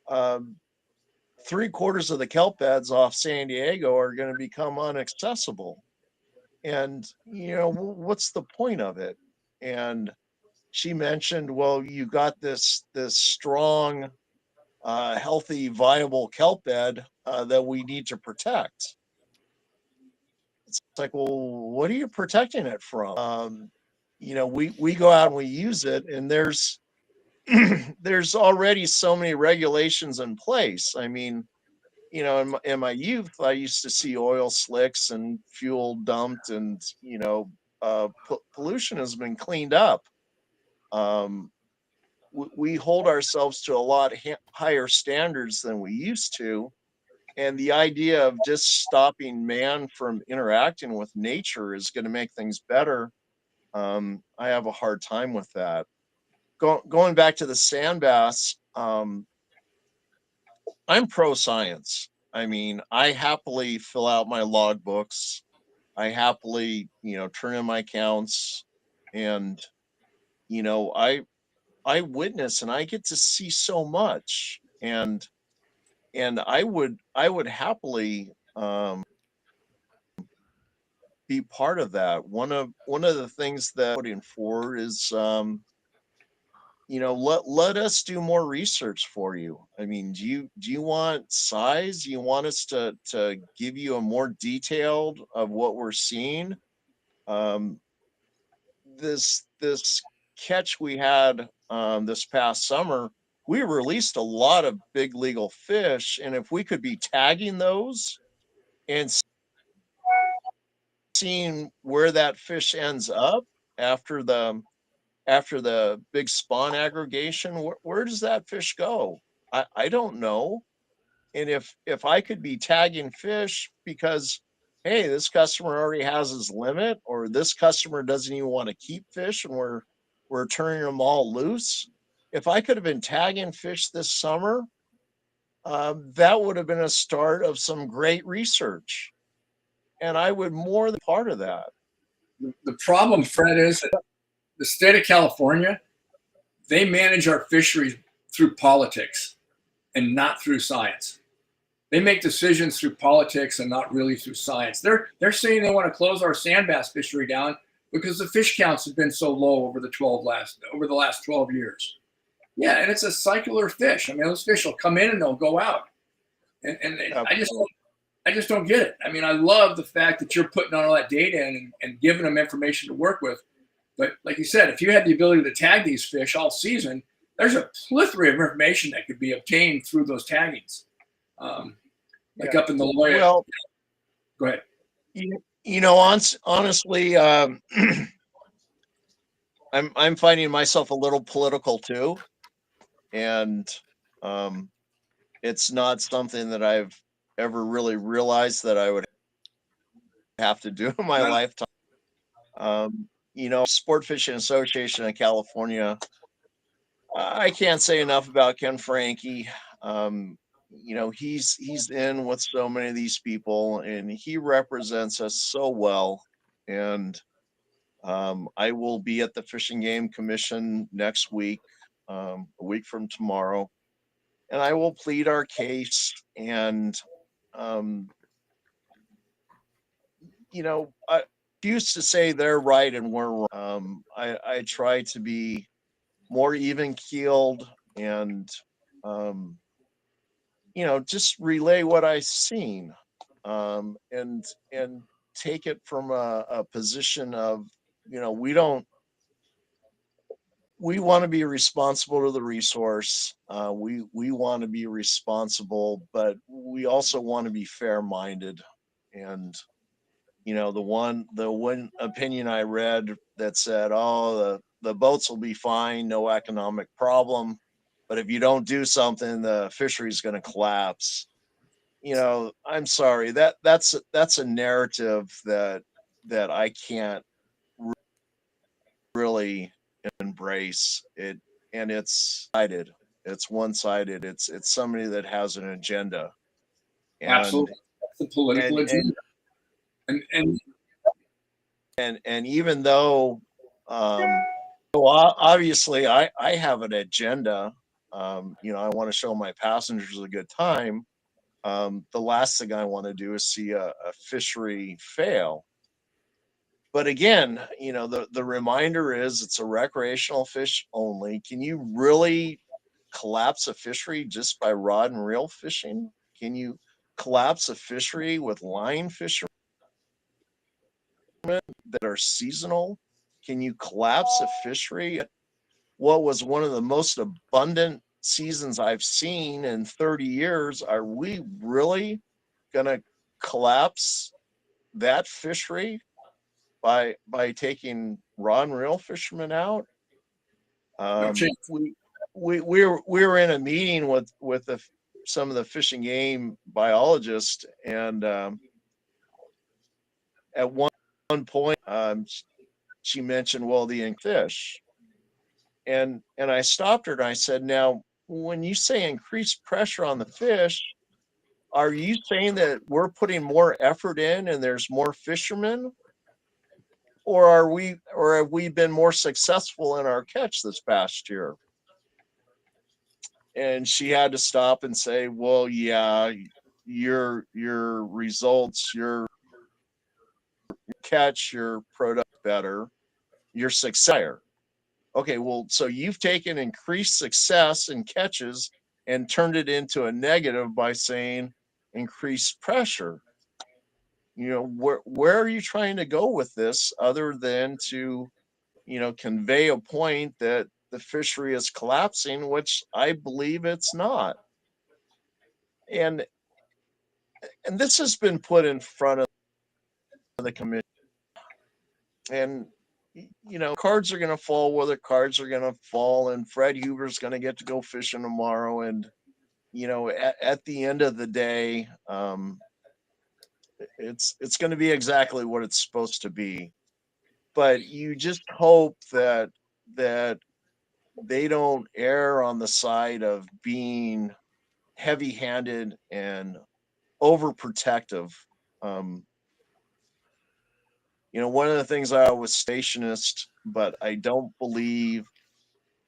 3/4 of the kelp beds off San Diego are going to become inaccessible. And what's the point of it? And she mentioned, well, you got this strong, healthy, viable kelp bed that we need to protect. It's like, well, what are you protecting it from? We go out and we use it, and there's there's already so many regulations in place. I mean, in my youth, I used to see oil slicks and fuel dumped, and pollution has been cleaned up. We hold ourselves to a lot higher standards than we used to, and the idea of just stopping man from interacting with nature is going to make things better. I have a hard time with that. Going back to the sand bass, I'm pro science. I mean, I happily fill out my log books. I happily, turn in my counts, and I witness and I get to see so much, and I would happily be part of that. One of the things that I'm putting forward is let us do more research for you. I mean, do you want size? Do you want us to give you a more detailed of what we're seeing? This catch we had this past summer, we released a lot of big legal fish, and if we could be tagging those and seeing where that fish ends up after the big spawn aggregation, where does that fish go? I don't know. And if I could be tagging fish because, hey, this customer already has his limit, or this customer doesn't even want to keep fish, and we're turning them all loose. If I could have been tagging fish this summer, that would have been a start of some great research, and I would more than part of that. The problem, Fred, is that the state of California, they manage our fisheries through politics and not through science. They make decisions through politics and not really through science. They're saying they want to close our sand bass fishery down because the fish counts have been so low over the last 12 years. Yeah, and it's a cycler fish. I mean, those fish will come in and they'll go out. And I just don't get it. I mean, I love the fact that you're putting all that data in and giving them information to work with. But like you said, if you had the ability to tag these fish all season, there's a plethora of information that could be obtained through those taggings. Like up in the lawyer. Well, go ahead. Honestly, I'm finding myself a little political too, and it's not something that I've ever really realized that I would have to do in my lifetime. Sport Fishing Association of California, I can't say enough about Ken Franke. He's in with so many of these people, and he represents us so well. And I will be at the Fishing Game Commission next week, a week from tomorrow, and I will plead our case. And I used to say they're right and we're wrong. I try to be more even keeled and just relay what I've seen, and take it from a position of, we want to be responsible to the resource. We want to be responsible, but we also want to be fair-minded. And the one opinion I read that said, "Oh, the boats will be fine, no economic problem, but if you don't do something, the fishery is going to collapse." I'm sorry, that's a narrative that I can't really embrace it, and it's sided. It's one-sided. It's somebody that has an agenda. And, absolutely, that's the political agenda. And even though So obviously I have an agenda. You know, I want to show my passengers a good time. The last thing I want to do is see a fishery fail. But again, you know, the reminder is it's a recreational fish only. Can you really collapse a fishery just by rod and reel fishing? Can you collapse a fishery with line fishermen that are seasonal? Can you collapse a fishery? What was one of the most abundant seasons I've seen in 30 years? Are we really going to collapse that fishery by taking rod and reel fishermen out? No chance. We were in a meeting with some of the fishing game biologists, and at one point, she mentioned, well, the fish, and I stopped her and I said, now, when you say increased pressure on the fish, are you saying that we're putting more effort in and there's more fishermen, or have we been more successful in our catch this past year? And she had to stop and say, well, yeah, your results, your catch, your product better, your success. Okay, well, so you've taken increased success in catches and turned it into a negative by saying increased pressure. You know, where are you trying to go with this other than to, you know, convey a point that the fishery is collapsing, which I believe it's not. And this has been put in front of the commission, and you know, cards are going to fall where the cards are going to fall, and Fred Huber's going to get to go fishing tomorrow. And you know, at the end of the day, it's going to be exactly what it's supposed to be. But you just hope that they don't err on the side of being heavy-handed and overprotective. You know, one of the things I was stationist, but I don't believe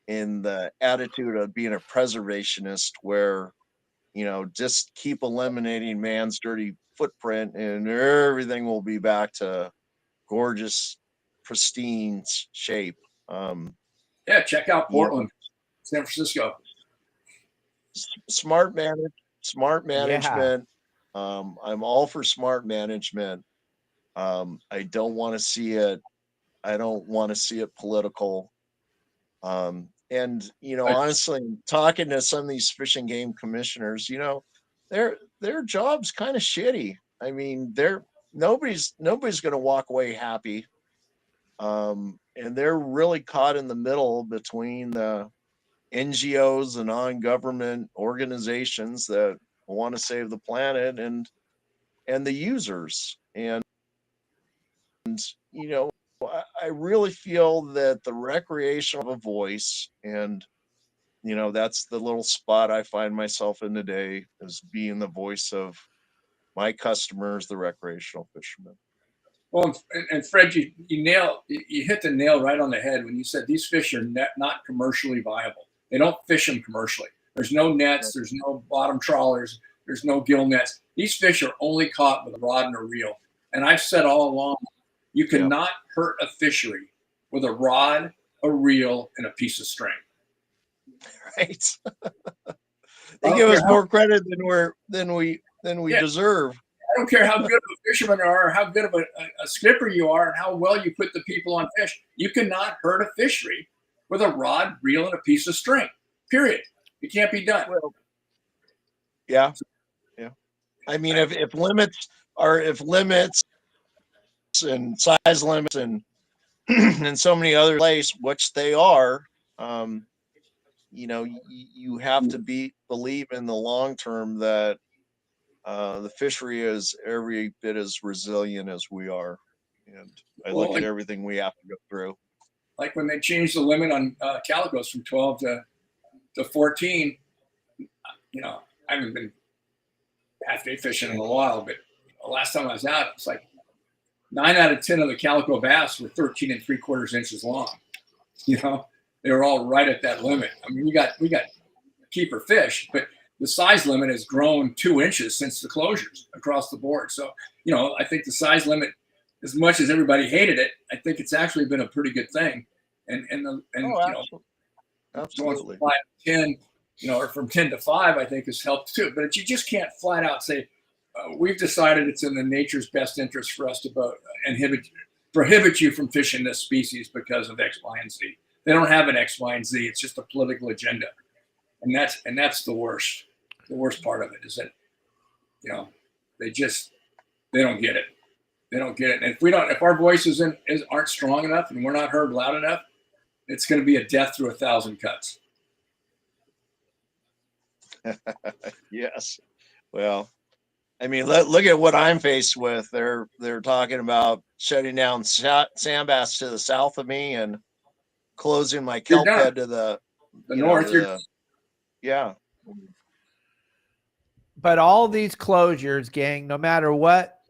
in the attitude of being a preservationist where, you know, just keep eliminating man's dirty footprint and everything will be back to gorgeous, pristine shape. Yeah, check out You know, Portland, San Francisco. smart management. Yeah. I'm all for smart management. I don't want to see it. I don't want to see it political. And you know, honestly, talking to some of these fishing game commissioners, you know, their job's kind of shitty. I mean, nobody's going to walk away happy. And they're really caught in the middle between the NGOs and non-government organizations that want to save the planet and the users. And you know, I really feel that the recreational have a voice, and you know, that's the little spot I find myself in today, is being the voice of my customers, the recreational fishermen. Well, and Fred, you hit the nail right on the head when you said these fish are not commercially viable. They don't fish them commercially. There's no nets. There's no bottom trawlers. There's no gill nets. These fish are only caught with a rod and a reel. And I've said all along, you cannot hurt a fishery with a rod, a reel, and a piece of string. Right. They give us more credit than we deserve. I don't care how good of a fisherman you are, or how good of a skipper you are, and how well you put the people on fish. You cannot hurt a fishery with a rod, reel, and a piece of string. Period. It can't be done. Well, yeah. I mean, if limits and size limits and and so many other places, which they are, you know, you have to believe in the long term that the fishery is every bit as resilient as we are. And I look at everything we have to go through. Like when they changed the limit on calicos from 12 to 14, you know, I haven't been half day fishing in a while, but the last time I was out, it's like 9 out of 10 of the calico bass were 13 3/4 inches long. You know, they were all right at that limit. I mean, we got keeper fish, but the size limit has grown 2 inches since the closures across the board. So, you know, I think the size limit, as much as everybody hated it, I think it's actually been a pretty good thing. And you know, absolutely. Going from 5 to 10, you know, or from 10 to 5, I think has helped too. But you just can't flat out say, we've decided it's in the nature's best interest for us to prohibit you from fishing this species because of X, Y, and Z. They don't have an X, Y, and Z. It's just a political agenda. And that's the worst. The worst part of it is that, you know, they don't get it. They don't get it. And if our voices aren't strong enough and we're not heard loud enough, it's going to be a death through 1,000 cuts. Yes. Well, I mean, look at what I'm faced with. They're talking about shutting down sand bass to the south of me and closing my kelp bed to the north. Yeah. But all these closures, gang, no matter what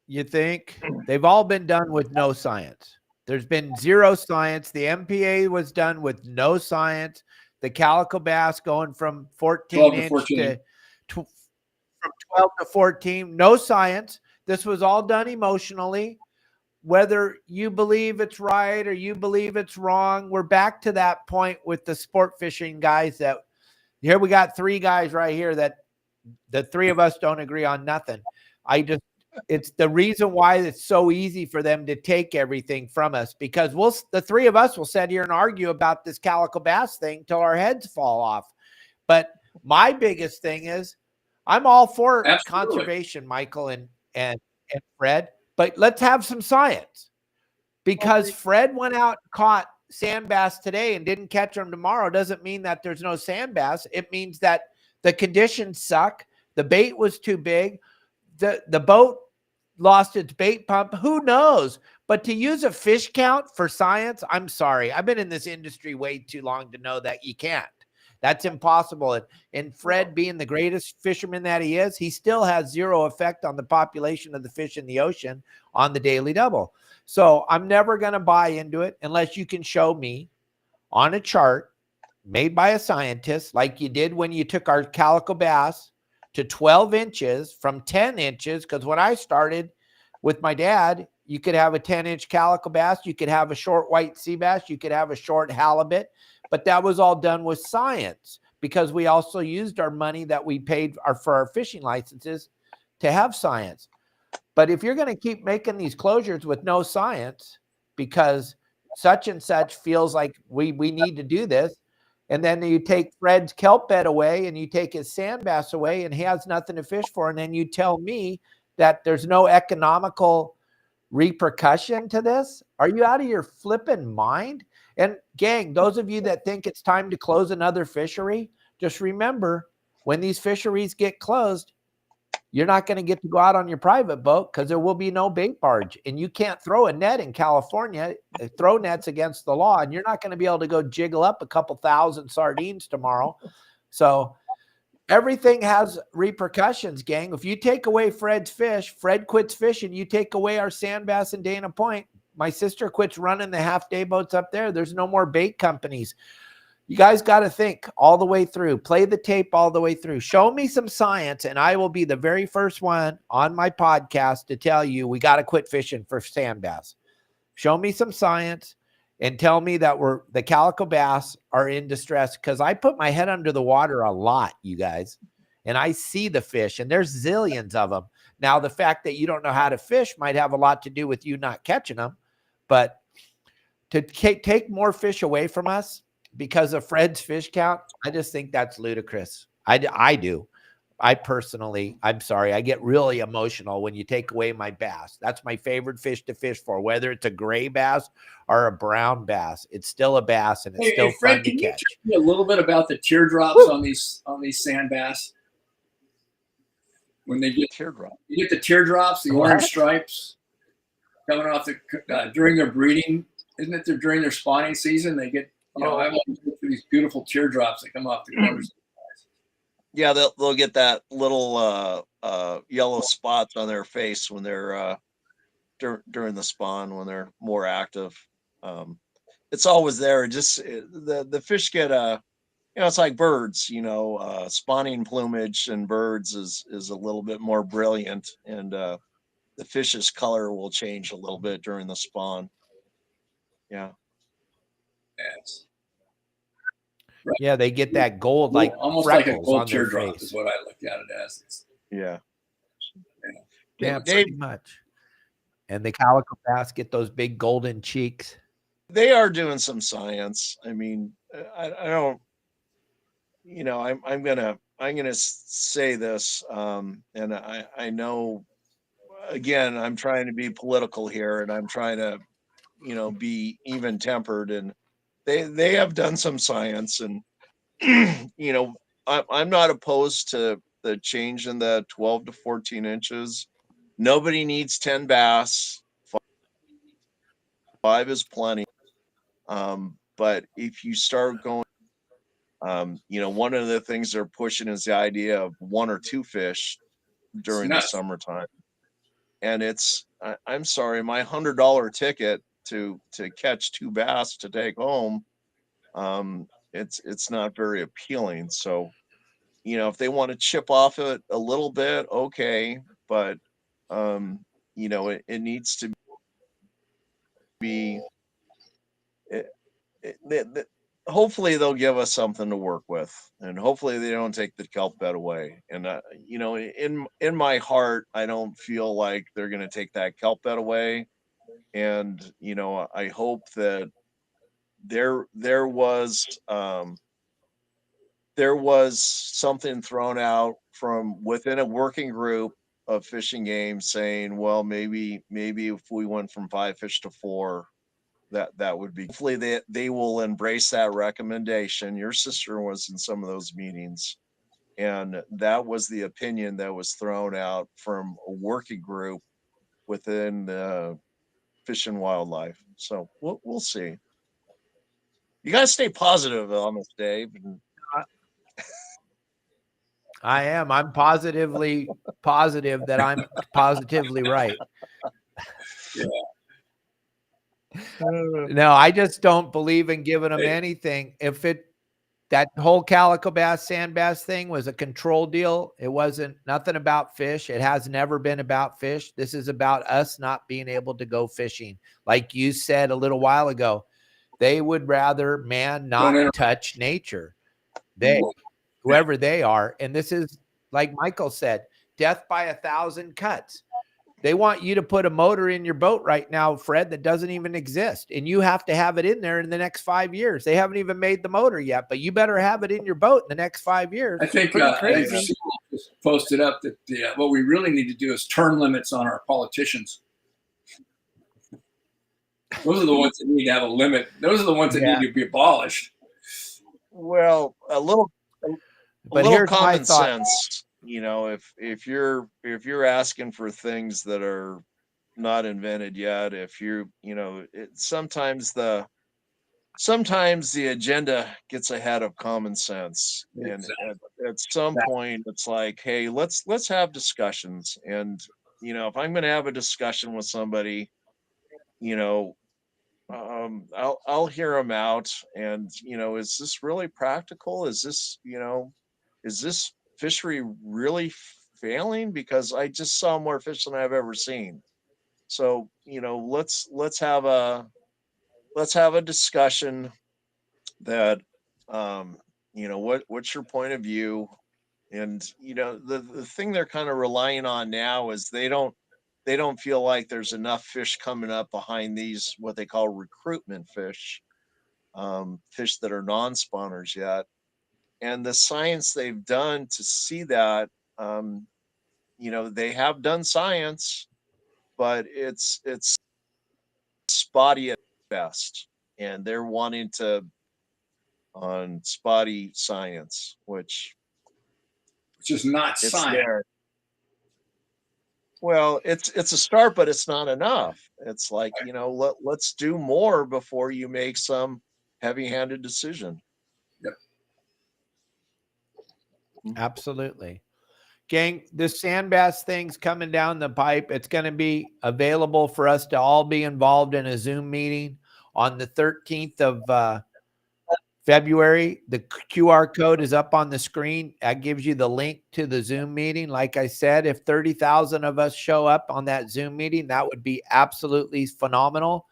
you think, they've all been done with no science. There's been zero science. The MPA was done with no science. The calico bass going from 14 inch to from 12 to 14, no science. This was all done emotionally. Whether you believe it's right or you believe it's wrong, we're back to that point with the sport fishing guys that here we got 3 guys right here that the 3 of us don't agree on nothing. It's the reason why it's so easy for them to take everything from us, because the 3 of us will sit here and argue about this calico bass thing till our heads fall off. But my biggest thing is I'm all for conservation, Michael and Fred, but let's have some science, because Fred went out and caught sand bass today and didn't catch them tomorrow doesn't mean that there's no sand bass. It means that the conditions suck. The bait was too big. The boat lost its bait pump. Who knows? But to use a fish count for science, I'm sorry. I've been in this industry way too long to know that you can't. That's impossible. And Fred, being the greatest fisherman that he is, he still has zero effect on the population of the fish in the ocean on the daily double. So I'm never going to buy into it unless you can show me on a chart made by a scientist, like you did when you took our calico bass to 12 inches from 10 inches. Because when I started with my dad, you could have a 10-inch calico bass, you could have a short white sea bass, you could have a short halibut, but that was all done with science, because we also used our money that we paid for our fishing licenses to have science. But if you're going to keep making these closures with no science, because such and such feels like we need to do this, and then you take Fred's kelp bed away and you take his sand bass away and he has nothing to fish for, and then you tell me that there's no economical repercussion to this? Are you out of your flipping mind? And gang, those of you that think it's time to close another fishery, just remember, when these fisheries get closed, you're not going to get to go out on your private boat because there will be no bait barge, and you can't throw a net in California. Throw nets against the law, and you're not going to be able to go jiggle up a couple thousand sardines tomorrow. So everything has repercussions, gang. If you take away Fred's fish, Fred quits fishing, you take away our sand bass in Dana Point, my sister quits running the half-day boats up there. There's no more bait companies. You guys got to think all the way through. Play the tape all the way through. Show me some science, and I will be the very first one on my podcast to tell you we got to quit fishing for sand bass. Show me some science and tell me that the calico bass are in distress, because I put my head under the water a lot, you guys, and I see the fish, and there's zillions of them. Now, the fact that you don't know how to fish might have a lot to do with you not catching them, but to take more fish away from us because of Fred's fish count, I just think that's ludicrous. I do. I personally, I'm sorry, I get really emotional when you take away my bass. That's my favorite fish to fish for, whether it's a gray bass or a brown bass. It's still a bass, and it's still Fred, fun to catch. Can you tell me a little bit about the teardrops on these sand bass? When they get teardrop, you get the teardrops, the orange stripes coming off during their breeding. Isn't it during their spawning season? They get, I always look for these beautiful teardrops that come off the corners. Yeah, they'll get that little yellow spots on their face when they're during the spawn when they're more active. It's always there. The fish get it's like birds, spawning plumage and birds is a little bit more brilliant, and the fish's color will change a little bit during the spawn. Yeah. Yes. Yeah, they get that gold, like almost like a freckles gold on their teardrop face. is what I look at it as. Yeah. Yeah, pretty much. And the calico bass get those big golden cheeks. They are doing some science. I mean, I don't, I'm gonna say this, and I know, again, I'm trying to be political here, and I'm trying to, be even tempered, and they have done some science, and I'm not opposed to the change in the 12 to 14 inches. Nobody needs 10 bass. 5 is plenty. But if you start going, one of the things they're pushing is the idea of 1 or 2 fish during the summertime. And I'm sorry, my $100 ticket to catch 2 bass to take home, it's not very appealing. So, if they want to chip off it a little bit, okay, but it needs to be. Hopefully they'll give us something to work with, and hopefully they don't take the kelp bed away. And in my heart, I don't feel like they're going to take that kelp bed away. And I hope that there was something thrown out from within a working group of fishing games saying, well, maybe if we went from 5 fish to 4, that would be. Hopefully they will embrace that recommendation. Your sister was in some of those meetings, and that was the opinion that was thrown out from a working group within the Fish and Wildlife. So we'll see. You guys stay positive on this, Dave. I am. I'm positively positive that I'm positively right. Yeah. No, I just don't believe in giving them anything. If that whole calico bass, sand bass thing was a control deal, it wasn't nothing about fish. It has never been about fish. This is about us not being able to go fishing. Like you said a little while ago, they would rather man not touch nature. Whoever they are. And this is, like Michael said, death by 1,000 cuts. They want you to put a motor in your boat right now, Fred, that doesn't even exist. And you have to have it in there in the next 5 years. They haven't even made the motor yet, but you better have it in your boat in the next 5 years. I think crazy. Just posted up that what we really need to do is term limits on our politicians. Those are the ones that need to have a limit. Those are the ones that need to be abolished. Well, a little common sense. If you're asking for things that are not invented yet, sometimes the agenda gets ahead of common sense. Exactly. And at some point it's like, hey, let's have discussions. And if I'm going to have a discussion with somebody, I'll hear them out. And is this really practical? Is this fishery really failing? Because I just saw more fish than I've ever seen. So let's have a discussion that what's your point of view? And the thing they're kind of relying on now is they don't feel like there's enough fish coming up behind these what they call recruitment fish, fish that are non-spawners yet. And the science they've done to see that, they have done science, but it's spotty at best, and they're wanting to on spotty science, which is not science. There. Well, it's a start, but it's not enough. It's like, let's do more before you make some heavy-handed decision. Yep. Absolutely. Gang, this sand bass thing's coming down the pipe. It's going to be available for us to all be involved in a Zoom meeting on the 13th of February. The QR code is up on the screen. That gives you the link to the Zoom meeting. Like I said, if 30,000 of us show up on that Zoom meeting, that would be absolutely phenomenal.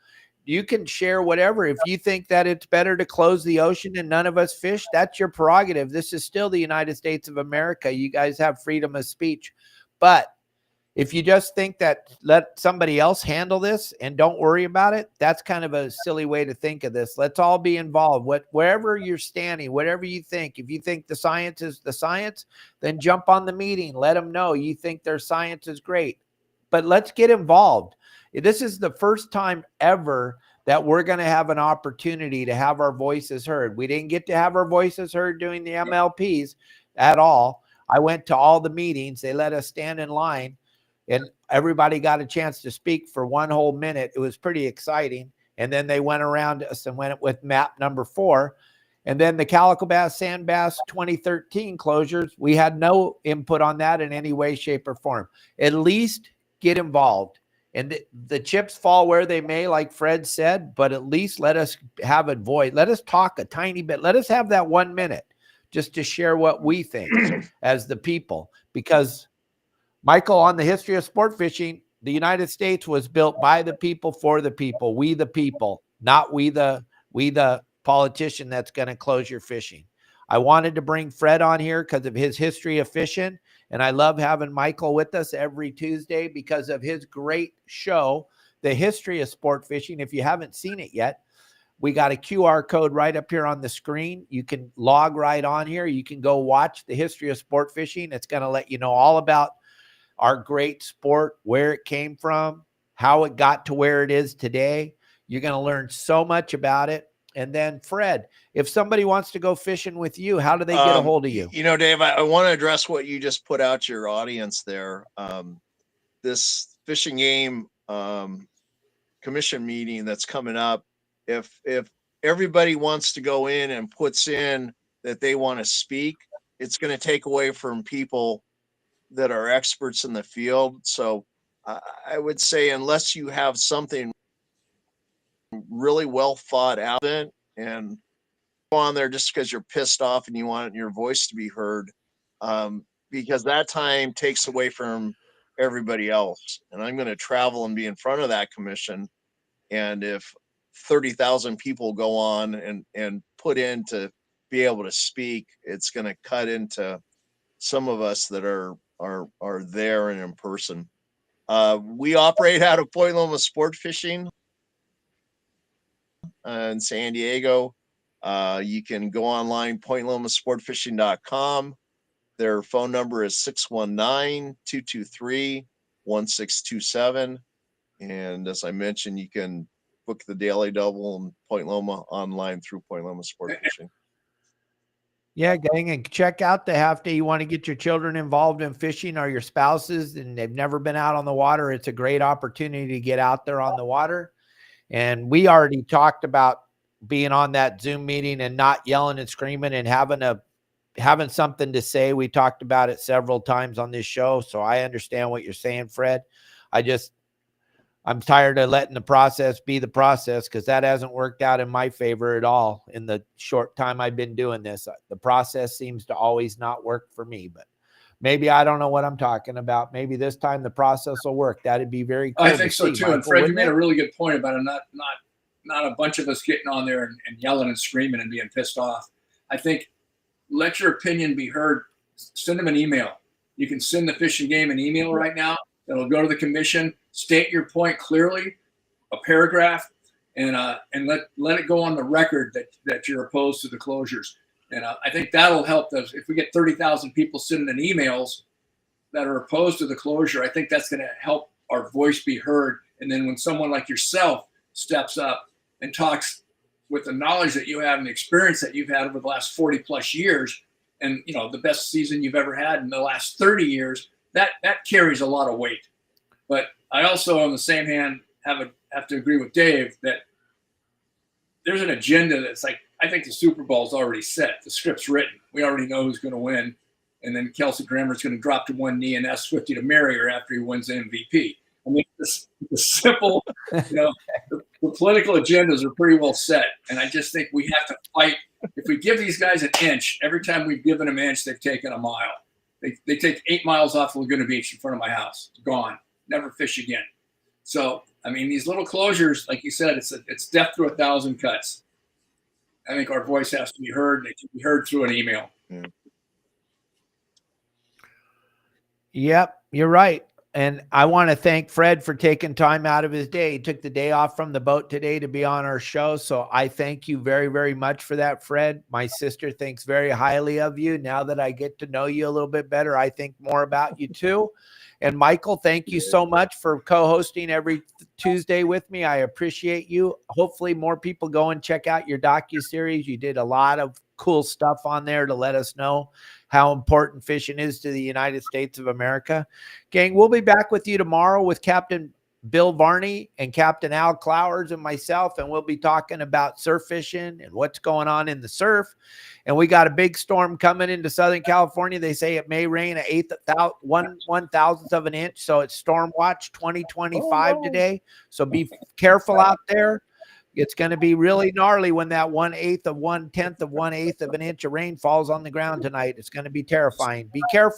You can share whatever. If you think that it's better to close the ocean and none of us fish, that's your prerogative. This is still the United States of America. You guys have freedom of speech. But if you just think that let somebody else handle this and don't worry about it, that's kind of a silly way to think of this. Let's all be involved. Wherever you're standing, whatever you think, if you think the science is the science, then jump on the meeting. Let them know you think their science is great. But let's get involved. This is the first time ever that we're going to have an opportunity to have our voices heard. We didn't get to have our voices heard during the MLPs at all. I went to all the meetings. They let us stand in line, and everybody got a chance to speak for 1 whole minute. It was pretty exciting. And then they went around us and went with map number 4. And then the Calico Bass, Sand Bass 2013 closures, we had no input on that in any way, shape, or form. At least get involved. And the chips fall where they may, like Fred said, but at least let us have a voice. Let us talk a tiny bit. Let us have that 1 minute just to share what we think as the people. Because, Michael, on the history of sport fishing, the United States was built by the people, for the people, we the people, not we the politician that's going to close your fishing. I wanted to bring Fred on here because of his history of fishing. And I love having Michael with us every Tuesday because of his great show, The History of Sport Fishing. If you haven't seen it yet, we got a QR code right up here on the screen. You can log right on here. You can go watch The History of Sport Fishing. It's going to let you know all about our great sport, where it came from, how it got to where it is today. You're going to learn so much about it. And then, Fred, if somebody wants to go fishing with you, how do they get a hold of you? You know, Dave, I want to address what you just put out to your audience there. This fishing game commission meeting that's coming up, if everybody wants to go in and puts in that they want to speak, it's going to take away from people that are experts in the field. So I would say, unless you have something really well thought out and go on there just because you're pissed off and you want your voice to be heard, because that time takes away from everybody else. And I'm going to travel and be in front of that commission. And if 30,000 people go on and put in to be able to speak, it's going to cut into some of us that are there and in person. We operate out of Point Loma Sport Fishing in San Diego. You can go online, pointlomasportfishing.com. Their phone number is 619-223-1627. And as I mentioned, you can book the Daily Double in Point Loma online through Point Loma Sport Fishing. Yeah, gang, and check out the half day. You want to get your children involved in fishing or your spouses and they've never been out on the water. It's a great opportunity to get out there on the water. And we already talked about being on that Zoom meeting and not yelling and screaming and having something to say. We talked about it several times on this show. So I understand what you're saying, Fred. I'm tired of letting the process be the process, because that hasn't worked out in my favor at all in the short time I've been doing this. The process seems to always not work for me, but maybe I don't know what I'm talking about. Maybe this time the process will work. That'd be very cool. I think so too. And Fred, you made a really good point about it. Not a bunch of us getting on there and yelling and screaming and being pissed off. I think let your opinion be heard. Send them an email. You can send the fishing game an email right now. It'll go to the commission. State your point clearly, a paragraph, and let it go on the record that you're opposed to the closures. And I think that'll help us. If we get 30,000 people sending in emails that are opposed to the closure, I think that's going to help our voice be heard. And then when someone like yourself steps up and talks with the knowledge that you have and the experience that you've had over the last 40 plus years, and the best season you've ever had in the last 30 years, that carries a lot of weight. But I also, on the same hand, have to agree with Dave that there's an agenda that's like, I think the Super Bowl is already set. The script's written. We already know who's going to win. and then Kelsey Grammer's going to drop to one knee and ask Swifty to marry her after he wins the MVP. I mean, the simple, the political agendas are pretty well set, and I just think we have to fight. If we give these guys an inch, every time we've given them an inch, they've taken a mile. They take 8 miles off Laguna Beach in front of my house. Gone. Never fish again. So, I mean, these little closures, like you said, it's death through 1,000 cuts. I think our voice has to be heard, and it can be heard through an email. Yep, you're right. And I want to thank Fred for taking time out of his day. He took the day off from the boat today to be on our show. So I thank you very, very much for that, Fred. My sister thinks very highly of you. Now that I get to know you a little bit better, I think more about you too. And Michael, thank you so much for co-hosting every Tuesday with me. I appreciate you. Hopefully more people go and check out your docuseries. You did a lot of cool stuff on there to let us know how important fishing is to the United States of America. Gang, we'll be back with you tomorrow with Captain Bill Varney and Captain Al Clowers and myself, and we'll be talking about surf fishing and what's going on in the surf. And we got a big storm coming into Southern California. They say it may rain an 1/1000th of an inch. So it's Storm Watch 2025 today. So be careful out there. It's going to be really gnarly when that 1/8 of 1/10 of 1/8 of an inch of rain falls on the ground tonight. It's going to be terrifying. Be careful.